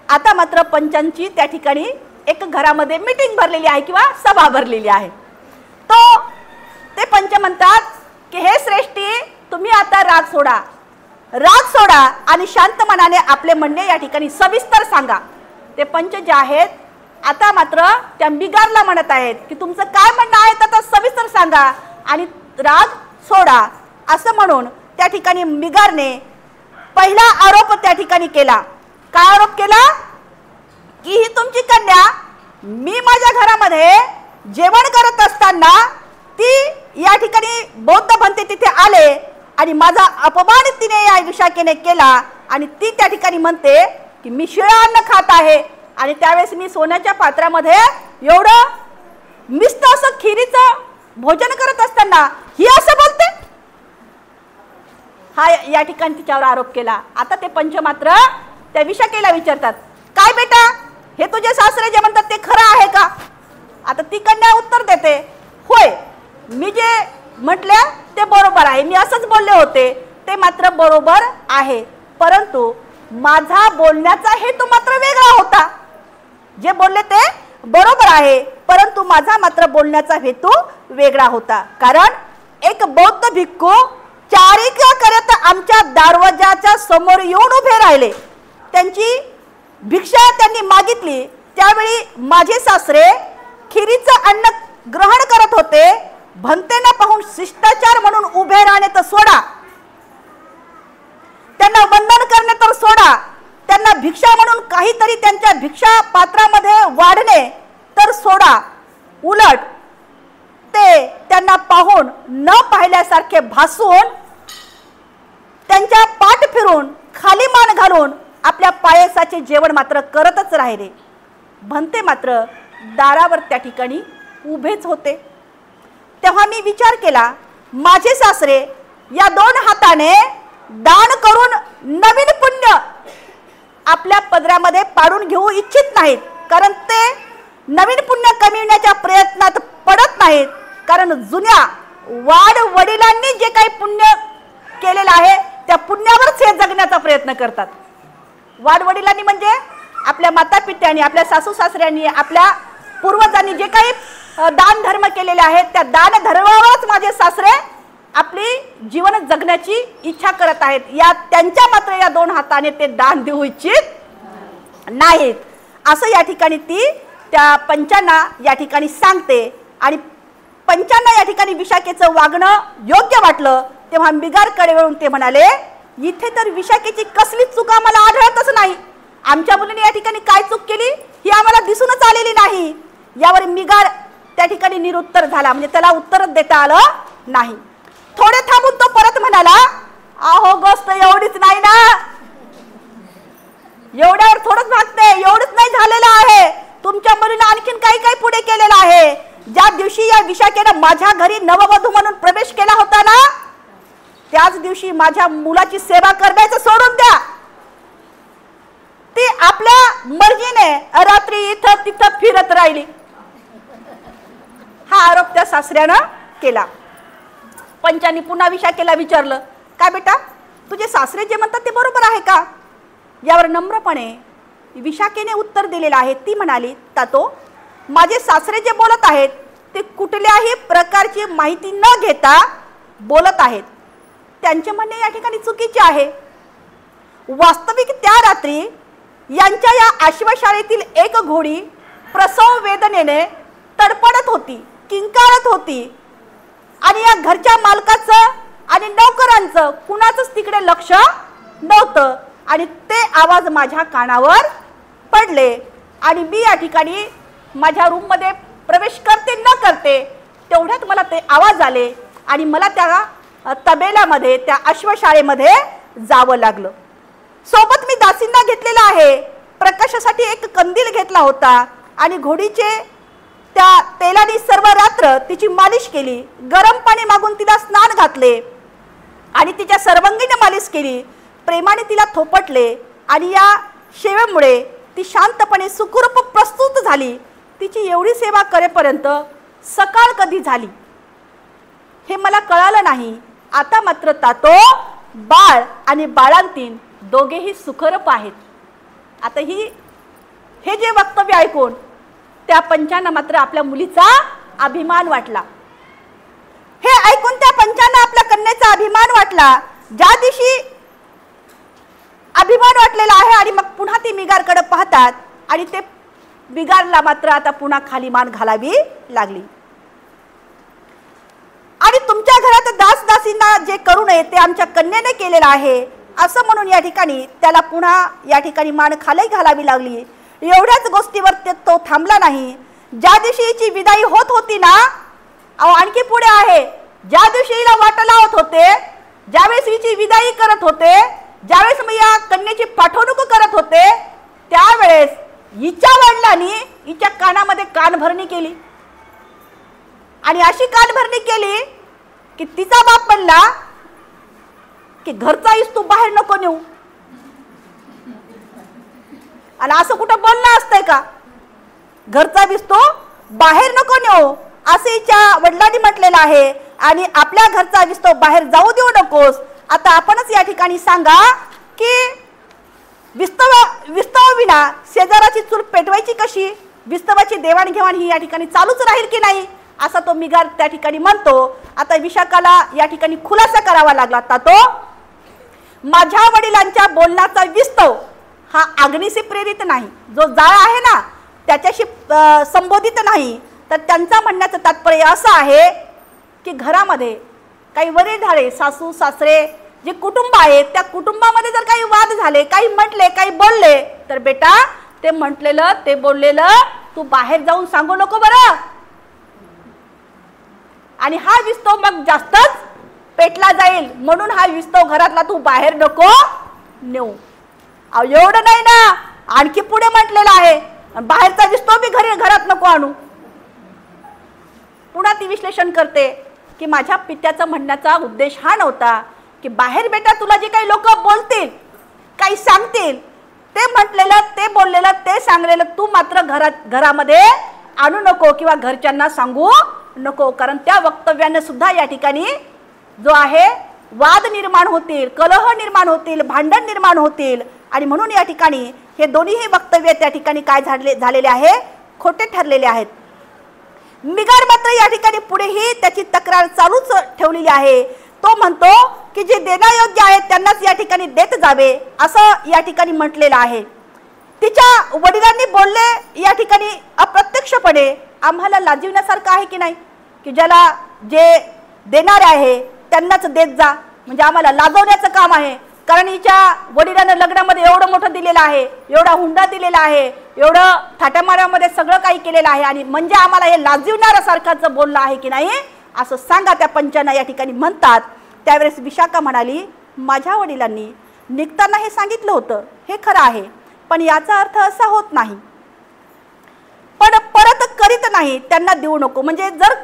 आता मात्र पंचांची त्या ठिकाणी एक घरामध्ये मीटिंग भरलेली आहे किंवा सभा भरलेली आहे. तो ते पंच म्हणतात की हे श्रेष्ठी, तुम्ही आता राग सोडा आणि शांत मनाने आपले म्हणणे या ठिकाणी सविस्तर सांगा. ते पंच जे आहेत आता मात्र त्या मिगारला म्हणत आहेत की तुमचं काय म्हणणं आहे तर सविस्तर सांगा आणि राग सोडा. असं म्हणून त्या ठिकाणी मिगारने पहिला आरोप त्या ठिकाणी केला. काय आरोप केला की ही तुमची कन्या, मी माझ्या घरामध्ये जेवण करत असताना ती या ठिकाणी बौद्ध भंते तिथे आले आणि माझा अपमान तिने या विशाखेने केला आणि ती त्या ठिकाणी म्हणते की मी शिळं अन्न खात आहे, आणि त्यावेळेस मी सोन्याच्या पात्रामध्ये एवढं मिस्त असं खिरीचं भोजन करत असताना ही असं बोलते. हा या ठिकाणी तिच्यावर आरोप केला. आता ते पंच मात्र त्या विशाखेला विचारतात, काय बेटा हे तुझे सासरे जे म्हणतात ते खरं आहे का? आता ती कन्या उत्तर देते, होय मी जे म्हटले ते बरोबर आहे, मी असंच बोलले होते ते मात्र बरोबर आहे, परंतु माझा बोलण्याचा हेतू मात्र वेगळा होता. जे बोलले ते बरोबर आहे, परंतु माझा मात्र बोलण्याचा हेतू वेगळा होता. कारण एक बौद्ध भिक्खू चारित्र्य करत आमच्या दरवाजाच्या समोर येऊन उभे राहिले. त्यांची भिक्षा त्यांनी मागितली. त्यावेळी माझे सासरे खिरीचं अन्न ग्रहण करत होते. भंतेना पाहून शिष्टाचार म्हणून उभे राहणे तर सोडा, त्यांना वंदन करणे तर सोडा, त्यांना भिक्षा म्हणून काहीतरी त्यांच्या भिक्षा पात्रामध्ये वाढणे तर सोडा, उलट ते त्यांना पाहून न पाहिल्यासारखे भासून त्यांच्या पाठ फिरून खाली मान घालून आपल्या पायसाचे जेवण मात्र करतच राहिले. भंते मात्र दारावर त्या ठिकाणी उभेच होते. तेव्हा मी विचार केला, माझे सासरे या 2 हाताने दान करून नवीन पुण्य आपल्या पदरामध्ये पाडून घेऊ इच्छित नाहीत, कारण ते नवीन पुण्य कमविण्याच्या प्रयत्नात पडत नाहीत. कारण जुन्या वाड वडिलांनी जे काही पुण्य केलेलं आहे त्या पुण्यावरच हे जगण्याचा प्रयत्न करतात. वाड वडिलांनी म्हणजे आपल्या माता पित्यांनी, आपल्या सासू सासऱ्यांनी, आपल्या पूर्वजांनी जे काही दान धर्म केलेले आहेत त्या दान धर्मावरच माझे सासरे आपली जीवन जगण्याची इच्छा करत आहेत. या त्यांच्या मात्र या 2 हाताने ते दान देऊ इच्छित नाहीत, असं या ठिकाणी ती त्या पंचांना या ठिकाणी सांगते. आणि पंचांना या ठिकाणी विशाखेचं वागणं योग्य वाटलं. तेव्हा मिगारकडे वळून ते म्हणाले, इथे तर विशाखेची कसलीच चूक आम्हाला आढळतच नाही. आमच्या मुलीने या ठिकाणी काय चूक केली ही आम्हाला दिसूनच आलेली नाही. यावर मिगार त्या ठिकाणी निरुत्तर झाला, म्हणजे त्याला उत्तरच देता आलं नाही. थोडे थांबून तो परत म्हणाला, अहो गोष्ट एवढीच नाही ना, एवढ्यावर थोडंच भागते, एवढंच नाही झालेलं आहे. तुमच्या मुलीने आणखीन काही काही पुढे केलेलं आहे. ज्या दिवशी या विशाखेनं माझ्या घरी नववधू म्हणून प्रवेश केला होता ना, त्याच दिवशी माझ्या मुलाची सेवा करण्याचं सोडून द्या. ती आपल्या मर्जीने रात्री इथं तिथं फिरत राहिली. हा आरोप त्या सासऱ्यानं केला. पंचांनी पुन्हा विशाखेला विचारलं, काय बेटा तुझे सासरे जे म्हणतात ते बरोबर आहे का? यावर नम्रपणे विशाखेने उत्तर दिलेलं आहे. ती म्हणाली, तातो माझे सासरे जे बोलत आहेत ते कुठल्याही प्रकारची माहिती न घेता बोलत आहेत. त्यांचे म्हणणे या ठिकाणी चुकीचे आहे. वास्तविक त्या रात्री यांच्या या आश्वशाळेतील एक घोडी प्रसव वेदनेने तडपडत होती, किंकाळत होती, आणि या घरच्या मालकाचं आणि नौकरांचं कुणाचंच तिकडे लक्ष नव्हतं. आणि ते आवाज माझ्या कानावर पडले आणि मी या ठिकाणी माझ्या रूममध्ये प्रवेश करते न करते तेवढ्यात मला ते आवाज आले आणि मला त्या तबेल्यामध्ये, त्या अश्वशाळेमध्ये जावं लागलं. सोबत मी दासींना घेतलेला आहे. प्रकाशासाठी एक कंदील घेतला होता आणि घोडीचे त्या तेलाने सर्व रात्र तिची मालिश केली. गरम पाणी मागून तिला स्नान घातले आणि तिच्या सर्वांगीण मालिश केली. प्रेमाने तिला थोपटले आणि या सेवेमुळे ती शांतपणे सुखरूप प्रस्तुत झाली. तिची एवढी सेवा करेपर्यंत सकाळ कधी झाली हे मला कळालं नाही. आता मात्र तातो बाळ आणि बाळांतीन दोघेही सुखरूप आहेत. आता हे जे वक्तव्य ऐकून त्या पंचांना मात्र आपल्या मुलीचा अभिमान वाटला. हे ऐकून त्या पंचांना आपल्या कन्येचा अभिमान वाटला. ज्या दिवशी अभिमान वाटलेला आहे आणि मग पुन्हा ती मिगारकडे पाहतात आणि ते मिगारला मात्र आता पुन्हा खाली मान घालावी लागली. आणि तुमच्या घरात दास दासींना जे करू नये ते आमच्या कन्येने केलेलं आहे असं म्हणून या ठिकाणी त्याला पुन्हा या ठिकाणी मान खाली घालावी लागली. एवढ्याच गोष्टीवर तो थांबला नाही. ज्या दिवशी हिची विदाई होत होती ना, आणखी पुढे आहे, ज्या दिवशी हिला वाट लावत होते, ज्यावेळेस हिची विदाई करत होते, ज्यावेळेस मी या कन्येची पाठवणूक करत होते त्यावेळेस हिच्या वडिलांनी हिच्या कानामध्ये कानभरणी केली आणि अशी कानभरणी केली की तिचा बाप म्हणला की घरचा इस तू बाहेर नको नेऊ. आणि असं कुठं बोलणं असतंय का? घरचा विस्तो बाहेर नको नेऊ असे हिच्या वडिलांनी म्हटलेलं आहे आणि आपल्या घरचा विस्तो बाहेर जाऊ देऊ नकोस. आता आपणच या ठिकाणी सांगा की विस्तव विना शेजाराची चूल पेटवायची कशी? विस्तवाची देवाणघेवाण ही या ठिकाणी चालूच राहील की नाही असा तो मिगार त्या ठिकाणी म्हणतो. आता विशाखाला या ठिकाणी खुलासा करावा लागला. आता तो माझ्या वडिलांच्या बोलण्याचा विस्तव हा अग्नीशी प्रेरित नाही, जो जाळ आहे ना त्याच्याशी संबोधित नाही. तर त्यांचा म्हणण्याचं तात्पर्य असं आहे की घरामध्ये काही वडीलधारे सासू सासरे जे कुटुंब आहे त्या कुटुंबामध्ये जर काही वाद झाले, काही म्हटले, काही बोलले तर बेटा ते म्हटलेलं ते बोललेलं तू बाहेर जाऊन सांगू नको बरं. आणि हा विस्तव मग जास्तच पेटला जाईल म्हणून हा विस्तव घरातला तू बाहेर नको नेऊ. एवढं नाही ना, आणखी पुढे म्हटलेलं आहे बाहेरचा विस्तव बी घरात नको आणू. पुन्हा ती विश्लेषण करते की माझ्या पित्याचा म्हणण्याचा उद्देश हा नव्हता की बाहेर बेटा तुला जे काही लोक बोलतील, काही सांगतील, ते म्हटलेलं ते बोललेलं ते सांगलेलं तू मात्र घरामध्ये आणू नको किंवा घरच्यांना सांगू नको. कारण त्या वक्तव्याने सुद्धा या ठिकाणी जो आहे वाद निर्माण होतील, कलह निर्माण होतील, भांडण निर्माण होतील. आणि म्हणून या ठिकाणी हे दोन्हीही वक्तव्य त्या ठिकाणी काय झालेले आहे, खोटे ठरलेले आहेत. मिगार मात्र या ठिकाणी पुढेही त्याची तक्रार चालूच ठेवलेली आहे. तो म्हणतो की जे देण्यायोग्य आहेत त्यांनाच या ठिकाणी देत जावे असं या ठिकाणी म्हटलेलं आहे. तिच्या वडिलांनी बोलले या ठिकाणी अप्रत्यक्षपणे आम्हाला लाजिवण्यासारखं आहे की नाही की ज्याला जे देणारे आहे त्यांनाच देत जा, म्हणजे आम्हाला लाजवण्याचं काम आहे. कारण हिच्या वडिलांना लग्नामध्ये एवढं मोठं दिलेलं आहे, एवढा हुंडा दिलेला आहे, एवढं थाटामाऱ्यामध्ये सगळं काही केलेलं आहे आणि म्हणजे आम्हाला हे लाजिवणाऱ्यासारखं बोलणं आहे की नाही असं सांगा त्या पंचांना या ठिकाणी म्हणतात. त्यावेळेस विशाखा म्हणाली माझ्या वडिलांनी निघताना हे सांगितलं होतं, हे खरं आहे, पण याचा अर्थ असा होत नाही पण परत करीत नाही त्यांना देऊ नको. म्हणजे जर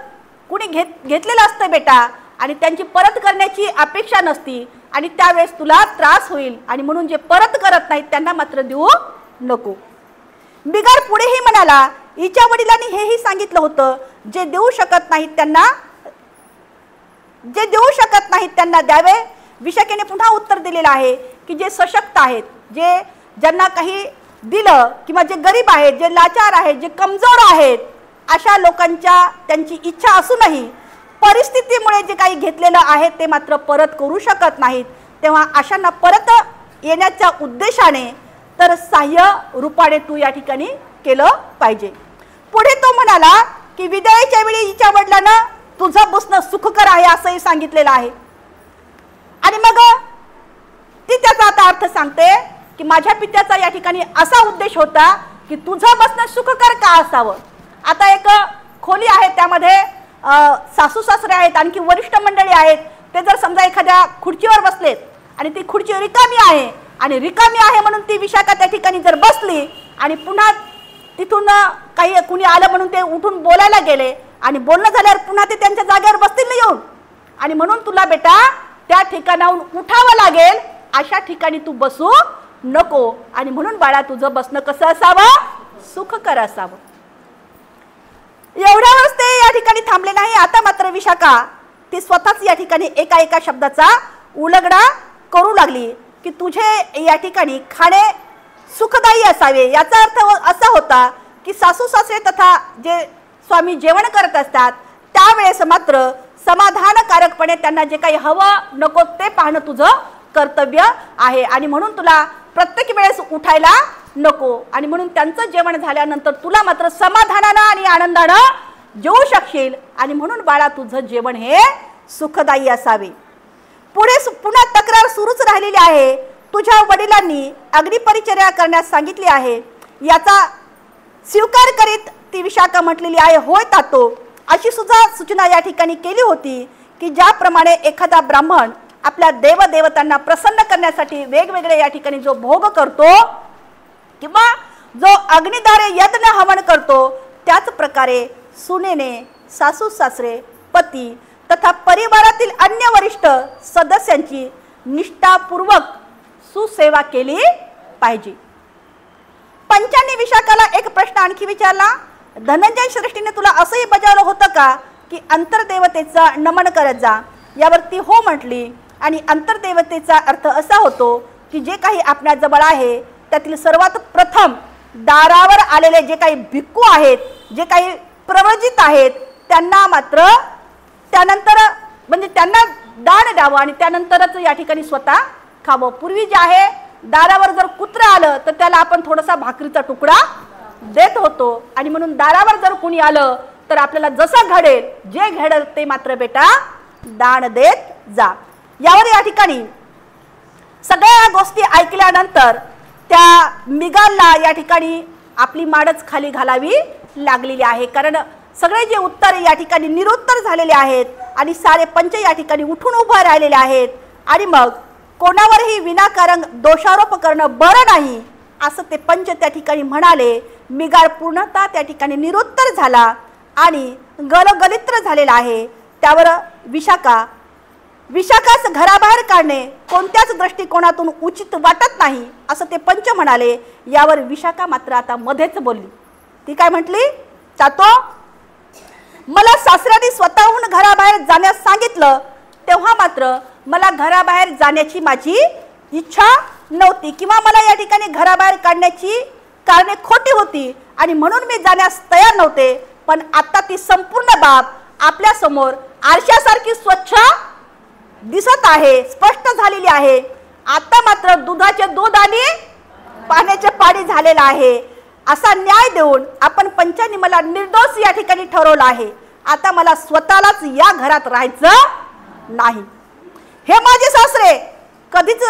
कुणी घेतलेलं असतं बेटा आणि त्यांची परत करण्याची अपेक्षा नसती आणि त्यावेळेस तुला त्रास होईल आणि म्हणून जे परत करत नाहीत त्यांना मात्र देऊ नको. बिगार पुढेही म्हणाला हिच्या वडिलांनी हेही सांगितलं होतं जे देऊ शकत नाहीत त्यांना द्यावे. विशाखेने पुन्हा उत्तर दिलेलं आहे की जे सशक्त आहेत, जे ज्यांना काही दिलं किंवा जे गरीब आहेत, जे लाचार आहेत, जे कमजोर आहेत अशा लोकांच्या त्यांची इच्छा असूनही परिस्थितीमुळे जे काही घेतलेलं आहे ते मात्र परत करू शकत नाहीत. तेव्हा अशांना परत येण्याच्या उद्देशाने तर सहाय्य रूपाने तू या ठिकाणी केलं पाहिजे. पुढे तो म्हणाला की विदाईच्या वेळी हिच्या वडिलांना तुझं बसणं सुखकर आहे असंही सांगितलेलं आहे. आणि मग ती त्याचा आता अर्थ सांगते की माझ्या पित्याचा या ठिकाणी असा उद्देश होता की तुझं बसणं सुखकर का असावं. आता एक खोली आहे, त्यामध्ये सासू सासरे आहेत, आणखी वरिष्ठ मंडळी आहेत. ते जर समजा एखाद्या खुर्चीवर बसलेत आणि ती खुर्ची रिकामी आहे आणि रिकामी आहे म्हणून ती विशाखा त्या ठिकाणी जर बसली आणि पुन्हा तिथून काही कुणी आलं म्हणून ते उठून बोलायला गेले आणि बोलणं झाल्यावर पुन्हा ते त्यांच्या जागेवर बसतील ना येऊन, आणि म्हणून तुला बेटा त्या ठिकाणाहून उठावं लागेल, अशा ठिकाणी तू बसू नको. आणि म्हणून बाळा तुझं बसणं कसं असावं, सुखकर असावं. एवढ्यावरच ते या ठिकाणी थांबले नाही. आता मात्र विशाखा ती स्वतःच या ठिकाणी एका शब्दाचा उलगडा करू लागली की तुझे या ठिकाणी खाणे सुखदायी असावे. याचा अर्थ असा होता की सासू सासरे तथा जे स्वामी जेवण करत असतात त्यावेळेस मात्र समाधानकारकपणे त्यांना जे काही हवं नको ते पाहणं तुझं कर्तव्य आहे आणि म्हणून तुला प्रत्येक वेळेस उठायला नको. आणि म्हणून त्यांचं जेवण झाल्यानंतर तुला मात्र समाधानानं आणि आनंदानं जेवू शकशील. आणि म्हणून बाळा तुझं जेवण हे सुखदायी असावे. पुढे पुन्हा तक्रार सुरूच राहिलेली आहे. तुझ्या वडिलांनी अग्निपरिचर्या करण्यास सांगितली आहे. याचा स्वीकार करीत ती विशाखा म्हटलेली आहे होय तातो. अशी सुद्धा सूचना या ठिकाणी केली होती की ज्याप्रमाणे एखादा ब्राह्मण आपल्या देवदेवतांना प्रसन्न करण्यासाठी वेगवेगळे या ठिकाणी जो भोग करतो किंवा जो अग्निधारे यज्ञ हवन करतो, त्याच प्रकारे सुनेने सासू सासरे पती तथा परिवारातील अन्य वरिष्ठ सदस्यांची निष्ठापूर्वक सुसेवा केली पाहिजे। पंचांनी विशाखाला एक प्रश्न आणखी विचारला, धनंजय श्रेष्ठीने तुला असंही बजावलं होतं का की अंतर्देवतेचा नमन करत जा? यावरती हो म्हटली। आणि अंतर्देवतेचा अर्थ असा होतो की जे काही आपल्याजवळ आहे त्यातील सर्वात प्रथम दारावर आलेले जे काही भिक्खू आहेत, जे काही प्रव्रजित आहेत, त्यांना मात्र त्यानंतर म्हणजे त्यांना दान द्यावं आणि त्यानंतरच या ठिकाणी स्वतः खावं। पूर्वी जे आहे दारावर जर कुत्र आलं तर त्याला आपण थोडासा भाकरीचा तुकडा देत होतो आणि म्हणून दारावर जर कोणी आलं तर आपल्याला जसं घडेल जे घडेल ते मात्र बेटा दान देत जा। यावर या ठिकाणी सगळ्या गोष्टी ऐकल्यानंतर त्या मिगालला या ठिकाणी आपली माडच खाली घालावी लागलेली आहे, कारण सगळे जे उत्तर या ठिकाणी निरुत्तर झालेले आहेत आणि सारे पंच या ठिकाणी उठून उभे राहिलेले आहेत आणि मग कोणावरही विनाकारण दोषारोप करणं बरं नाही असं ते पंच त्या ठिकाणी म्हणाले। मिगाल पूर्णतः त्या ठिकाणी निरुत्तर झाला आणि गलगलित्र झालेला आहे। त्यावर विशाखास घराबाहेर काढणे कोणत्याच दृष्टिकोनातून उचित वाटत नाही असं ते पंच म्हणाले। यावर विशाखा मात्र आता मध्येच बोलली। ती काय म्हटली, चातो मला सासऱ्याने स्वतःहून घराबाहेर जाण्यास सांगितलं तेव्हा मात्र मला घराबाहेर जाण्याची माझी इच्छा नव्हती किंवा मला या ठिकाणी घराबाहेर काढण्याची कारणे खोटी होती आणि म्हणून मी जाण्यास तयार नव्हते। पण आता ती संपूर्ण बाब आपल्या समोर आरशासारखी स्वच्छ दिसत आहे, स्पष्ट झालेली आहे। आता मात्र दुधाचे दूध आणि पाण्याचे पाणी झालेलं आहे असा न्याय देऊन आपण पंचांनी मला निर्दोष या ठिकाणी ठरवलं आहे। आता मला स्वतःलाच या घरात राहायचं नाही। हे माझे सासरे कधीच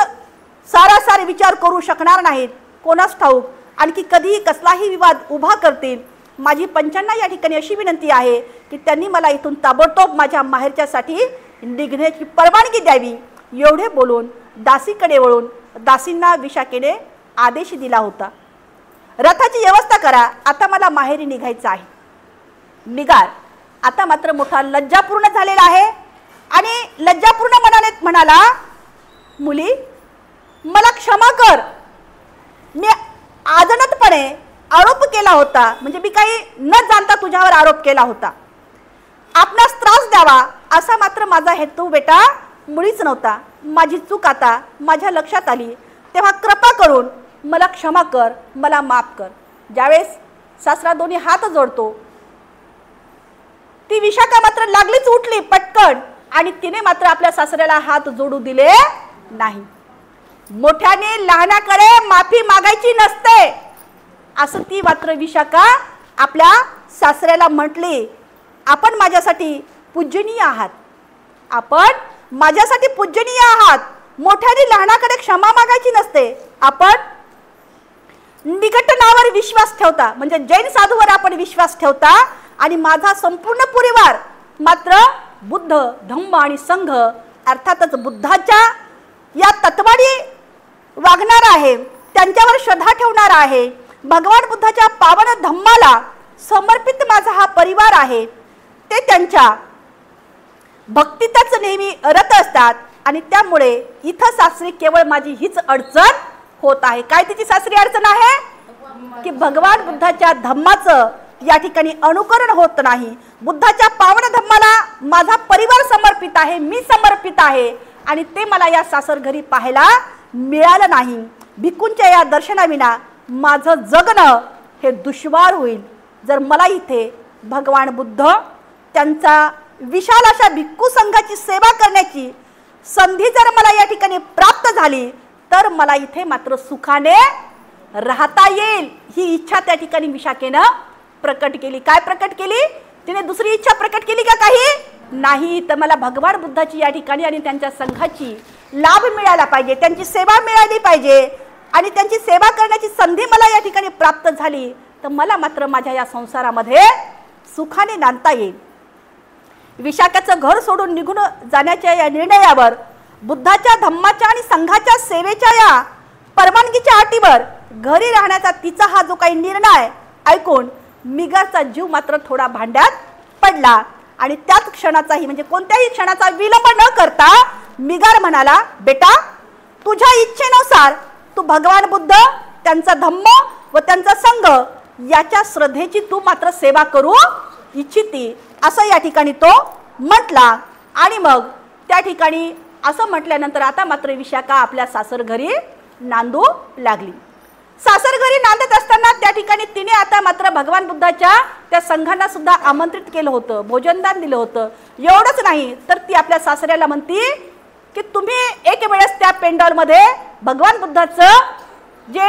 सारासार विचार करू शकणार नाहीत, कोणास ठाऊक आणखी कधीही कसलाही विवाद उभा करतील। माझी पंचांना या ठिकाणी अशी विनंती आहे की त्यांनी मला इथून ताबडतोब माझ्या माहेरच्यासाठी निघण्याची परवानगी द्यावी। एवढे बोलून दासीकडे वळून दासींना विशाखेने आदेश दिला होता, रथाची व्यवस्था करा, आता मला माहेरी निघायचं आहे। मिगाल आता मात्र मोठा लज्जापूर्ण झालेला आहे आणि लज्जापूर्ण मनाने म्हणाला, मुली मला क्षमा कर, मी अजाणतपणे आरोप केला होता, म्हणजे मी काही न जाणता तुझ्यावर आरोप केला होता। आपणास त्रास द्यावा असा मात्र माझा हेतू बेटा मुळीच नव्हता। माझी चूक आता माझ्या लक्षात आली, तेव्हा कृपा करून मला क्षमा कर, मला माफ कर। ज्यावेळेस सासरा दोन्ही हात जोडतो ती विशाखा मात्र लागलीच उठली पटकन आणि तिने मात्र आपल्या सासऱ्याला हात जोडू दिले नाही। मोठ्याने लहानाकडे माफी मागायची नसते असं ती मात्र विशाखा आपल्या सासऱ्याला म्हटली। आपण माझ्यासाठी पूजनीय आहात, आपण माझ्यासाठी पूजनीय आहात। मोठ्याने लहानाकडे क्षमा मागायची नसते। आपण निकटनावर विश्वास ठेवता, म्हणजे जैन साधूवर आपण विश्वास ठेवता आणि माझा संपूर्ण परिवार मात्र बुद्ध धम्म आणि संघ अर्थातच बुद्धाच्या या तत्वाने वागणार आहे, त्यांच्यावर श्रद्धा ठेवणार आहे। भगवान बुद्धाच्या पावन धम्माला समर्पित माझा हा परिवार आहे। ते त्यांच्या भक्तीतच नेहमी रत असतात आणि त्यामुळे इथं सासरी केवळ माझी हीच अडचण होत आहे। काय तिची सासरी अडचण आहे की भगवान बुद्धाच्या धम्माचं या ठिकाणी अनुकरण होत नाही। बुद्धाच्या पावन धम्माला माझा परिवार समर्पित आहे, मी समर्पित आहे आणि ते मला या सासर घरी पाहायला मिळालं नाही। भिक्खूंच्या या दर्शनाविना माझं जगणं हे दुष्वार होईल। जर मला इथे भगवान बुद्ध त्यांचा विशाल अशा भिक्खू संघाची सेवा करण्याची संधी जर मला या ठिकाणी प्राप्त झाली तर मला इथे मात्र सुखाने राहता येईल, ही इच्छा त्या ठिकाणी विशाखेनं प्रकट केली। काय प्रकट केली तिने? दुसरी इच्छा प्रकट केली का काही नाही, तर मला भगवान बुद्धाची या ठिकाणी आणि त्यांच्या संघाची लाभ मिळाला पाहिजे, त्यांची सेवा मिळाली पाहिजे आणि त्यांची सेवा करण्याची संधी मला या ठिकाणी प्राप्त झाली तर मला मात्र माझ्या या संसारामध्ये सुखाने नांदता येईल। विशाखाचं घर सोडून निघून जाण्याच्या या निर्णयावर बुद्धाच्या धम्माच्या आणि संघाच्या सेवेच्या या परवानगीच्या अटीवर घरी राहण्याचा तिचा हा जो काही निर्णय ऐकून मिगारचा जीव मात्र थोडा भांड्यात पडला आणि त्याच क्षणाचाही म्हणजे कोणत्याही क्षणाचा विलंब न करता मिगार म्हणाला, बेटा तुझ्या इच्छेनुसार तू भगवान बुद्ध, त्यांचा धम्म व त्यांचा संघ याच्या श्रद्धेची तू मात्र सेवा करू इच्छिती असं या ठिकाणी तो म्हटला. आणि मग त्या ठिकाणी असं म्हटल्यानंतर आता मात्र विशाखा आपल्या सासर घरी नांदू लागली. सासर घरी नांदत असताना त्या ठिकाणी तिने आता मात्र भगवान बुद्धाच्या त्या संघांना सुद्धा आमंत्रित केलं होतं, भोजनदान दिलं होतं. एवढंच नाही तर ती आपल्या सासऱ्याला म्हणती की तुम्ही एक वेळेस त्या पेंडॉलमध्ये भगवान बुद्धाचं जे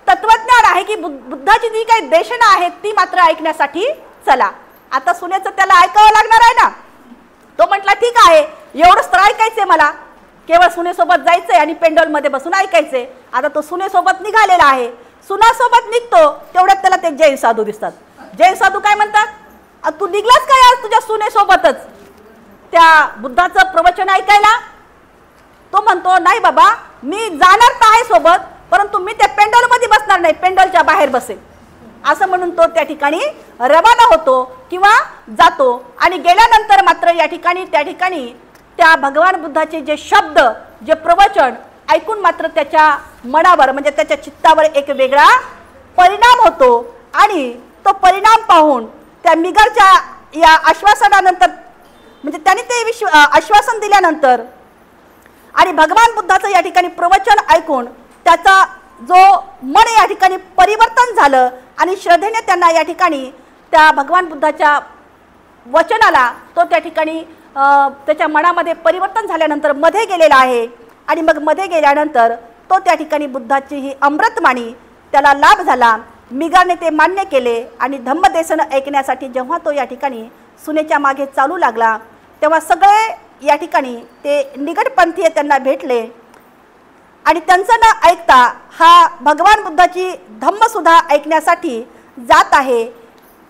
तत्वज्ञान आहे की बुद्धाची जी काही देशना आहेत ती मात्र ऐकण्यासाठी चला. आता सुनेचं त्याला ऐकावं लागणार आहे ना. तो म्हटला ठीक आहे, एवढंच तर ऐकायचंय मला, केवळ सुनेसोबत जायचंय आणि पेंडॉलमध्ये बसून ऐकायचंय. आता तो सुनेसोबत निघालेला आहे. सुनासोबत निघतो तेवढ्यात त्याला ते जैन साधू दिसतात. जैन साधू काय म्हणतात, तू निघलास काय आज तुझ्या सुनेसोबतच त्या बुद्धाचं प्रवचन ऐकायला? तो म्हणतो नाही बाबा, मी जाणार तर आहे सोबत, परंतु मी त्या पेंडॉलमध्ये बसणार नाही, पेंडॉलच्या बाहेर बसेल. असं म्हणून तो त्या ठिकाणी रवाना होतो किंवा जातो. आणि गेल्यानंतर मात्र या ठिकाणी त्या भगवान बुद्धाचे जे शब्द, जे प्रवचन ऐकून मात्र त्याच्या मनावर म्हणजे त्याच्या चित्तावर एक वेगळा परिणाम होतो. आणि तो परिणाम पाहून त्या मिगारच्या या आश्वासनानंतर म्हणजे त्याने ते आश्वासन दिल्यानंतर आणि भगवान बुद्धाचं या ठिकाणी प्रवचन ऐकून त्याचा जो मन या ठिकाणी परिवर्तन झालं आणि श्रद्धेने त्यांना या ठिकाणी त्या भगवान बुद्धाच्या वचनाला तो त्या ठिकाणी त्याच्या मनामध्ये परिवर्तन झाल्यानंतर मध्ये गेलेला आहे. आणि मग मध्ये गेल्यानंतर तो त्या ठिकाणी बुद्धाची ही अमृतवाणी त्याला लाभ झाला. मिगारने ते मान्य केले आणि धम्मदेशन ऐकण्यासाठी जेव्हा तो या ठिकाणी सुनेच्या मागे चालू लागला तेव्हा सगळे या ठिकाणी ते निगडपंथीय त्यांना भेटले आणि त्यांचं न ऐकता हा भगवान बुद्धाची धम्मसुद्धा ऐकण्यासाठी जात आहे.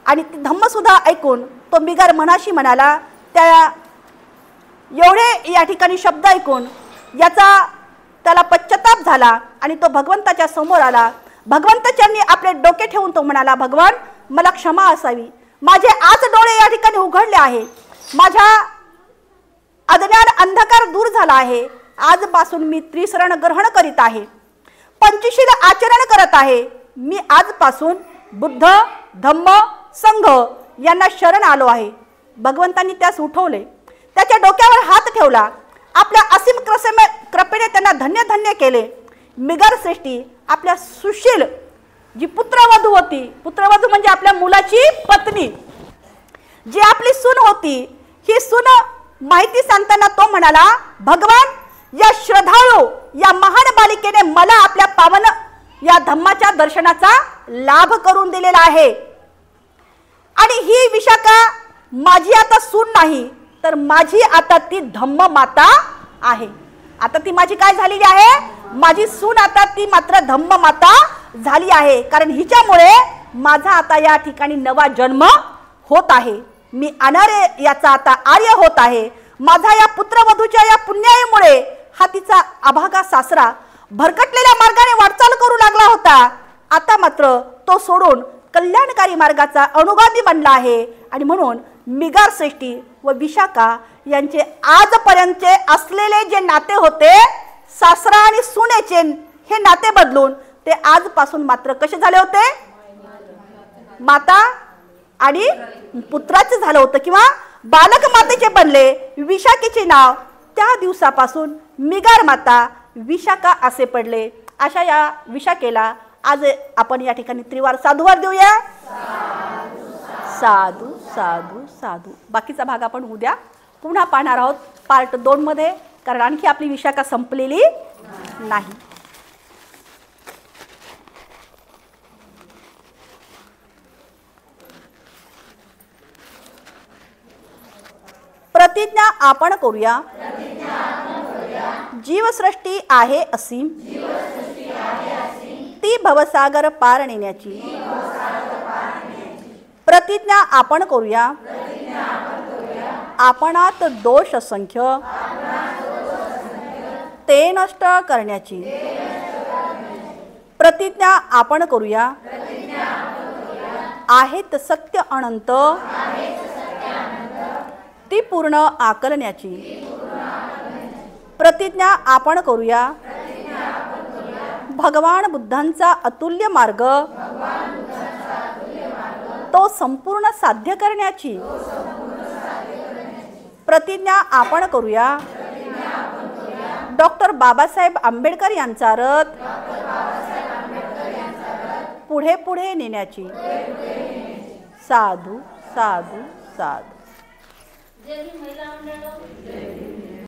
आणि ती धम्मसुद्धा ऐकून तो मिगार मनाशी म्हणाला, त्या एवढे या ठिकाणी शब्द ऐकून याचा त्याला पश्चाताप झाला आणि तो भगवंताच्या समोर आला. भगवंताच्यांनी आपले डोके ठेवून तो म्हणाला, भगवान मला क्षमा असावी, माझे आज डोळे या ठिकाणी उघडले आहे, माझ्या अज्ञान अंधकार दूर झाला आहे. आजपासून मी त्रिशरण ग्रहण करीत आहे, पंचशील आचरण करत आहे. मी आजपासून बुद्ध, धम्म, संघ यांना शरण आलो आहे. भगवंतांनी त्यास उठवले, त्याच्या डोक्यावर हात ठेवला, आपल्या असीम कृपेने त्यांना धन्य धन्य केले. मिगार श्रेष्ठी आपल्या सुशील जी पुत्रवधू होती, पुत्रवधू म्हणजे आपल्या मुलाची पत्नी, जी आपली सून होती, ही सून माहिती सांगताना तो म्हणाला, भगवान या श्रद्धाळू या महान बालिकेने मला आपल्या पावन या धम्माच्या दर्शनाचा लाभ करून दिलेला आहे. आणि ही विशाखा माझी आता सून नाही तर माझी आता ती धम्म माता आहे. आता ती माझी काय झालेली आहे, माझी सून आता ती मात्र धम्म माता झाली आहे. कारण हिच्यामुळे माझा आता या ठिकाणी नवा जन्म होत आहे. मी अनार्य याचा आता आर्य होत आहे. माझा या पुत्रवधूच्या या पुण्याईमुळे हा तिचा अभागा सासरा भरकटलेल्या मार्गाने वाटचाल करू लागला होता. आता मात्र तो सोडून कल्याणकारी मार्गाचा अनुगामी बनला आहे. आणि म्हणून मिगार श्रेष्ठी व विशाखा यांचे आजपर्यंतचे असलेले जे नाते होते सासरा आणि सुनेचे, हे नाते बदलून ते आजपासून मात्र कसे झाले होते, माता आणि पुत्राचे झालं होतं किंवा बालक मातेचे बनले. विशाखेचे नाव त्या दिवसापासून मिगार माता विशाखा असे पडले. अशा या विशाखेला आज आपण या ठिकाणी त्रिवार साधुवार देऊया. साधू साधू साधू. बाकीचा भाग आपण उद्या पुन्हा पाहणार आहोत पार्ट 2 मध्ये, कारण आणखी आपली विशाखा संपलेली नाही. प्रतिज्ञा आपण करूया, जीवसृष्टी आहे असीम, ती भवसागर पार नेण्याची. प्रतिज्ञा आपण करूया, आपणात दोष असंख्य, ते नष्ट करण्याची प्रतिज्ञा आपण करूया. आहेत सत्य अनंत ती पूर्ण आकलण्याची प्रतिज्ञा आपण करूया. भगवान बुद्धांचा अतुल्य मार्ग तो संपूर्ण साध्य करण्याची प्रतिज्ञा आपण करूया. डॉक्टर बाबासाहेब आंबेडकर यांचा रथ पुढे पुढे नेण्याची. साधू साधू साधू. जय भीम महिला मंडळ.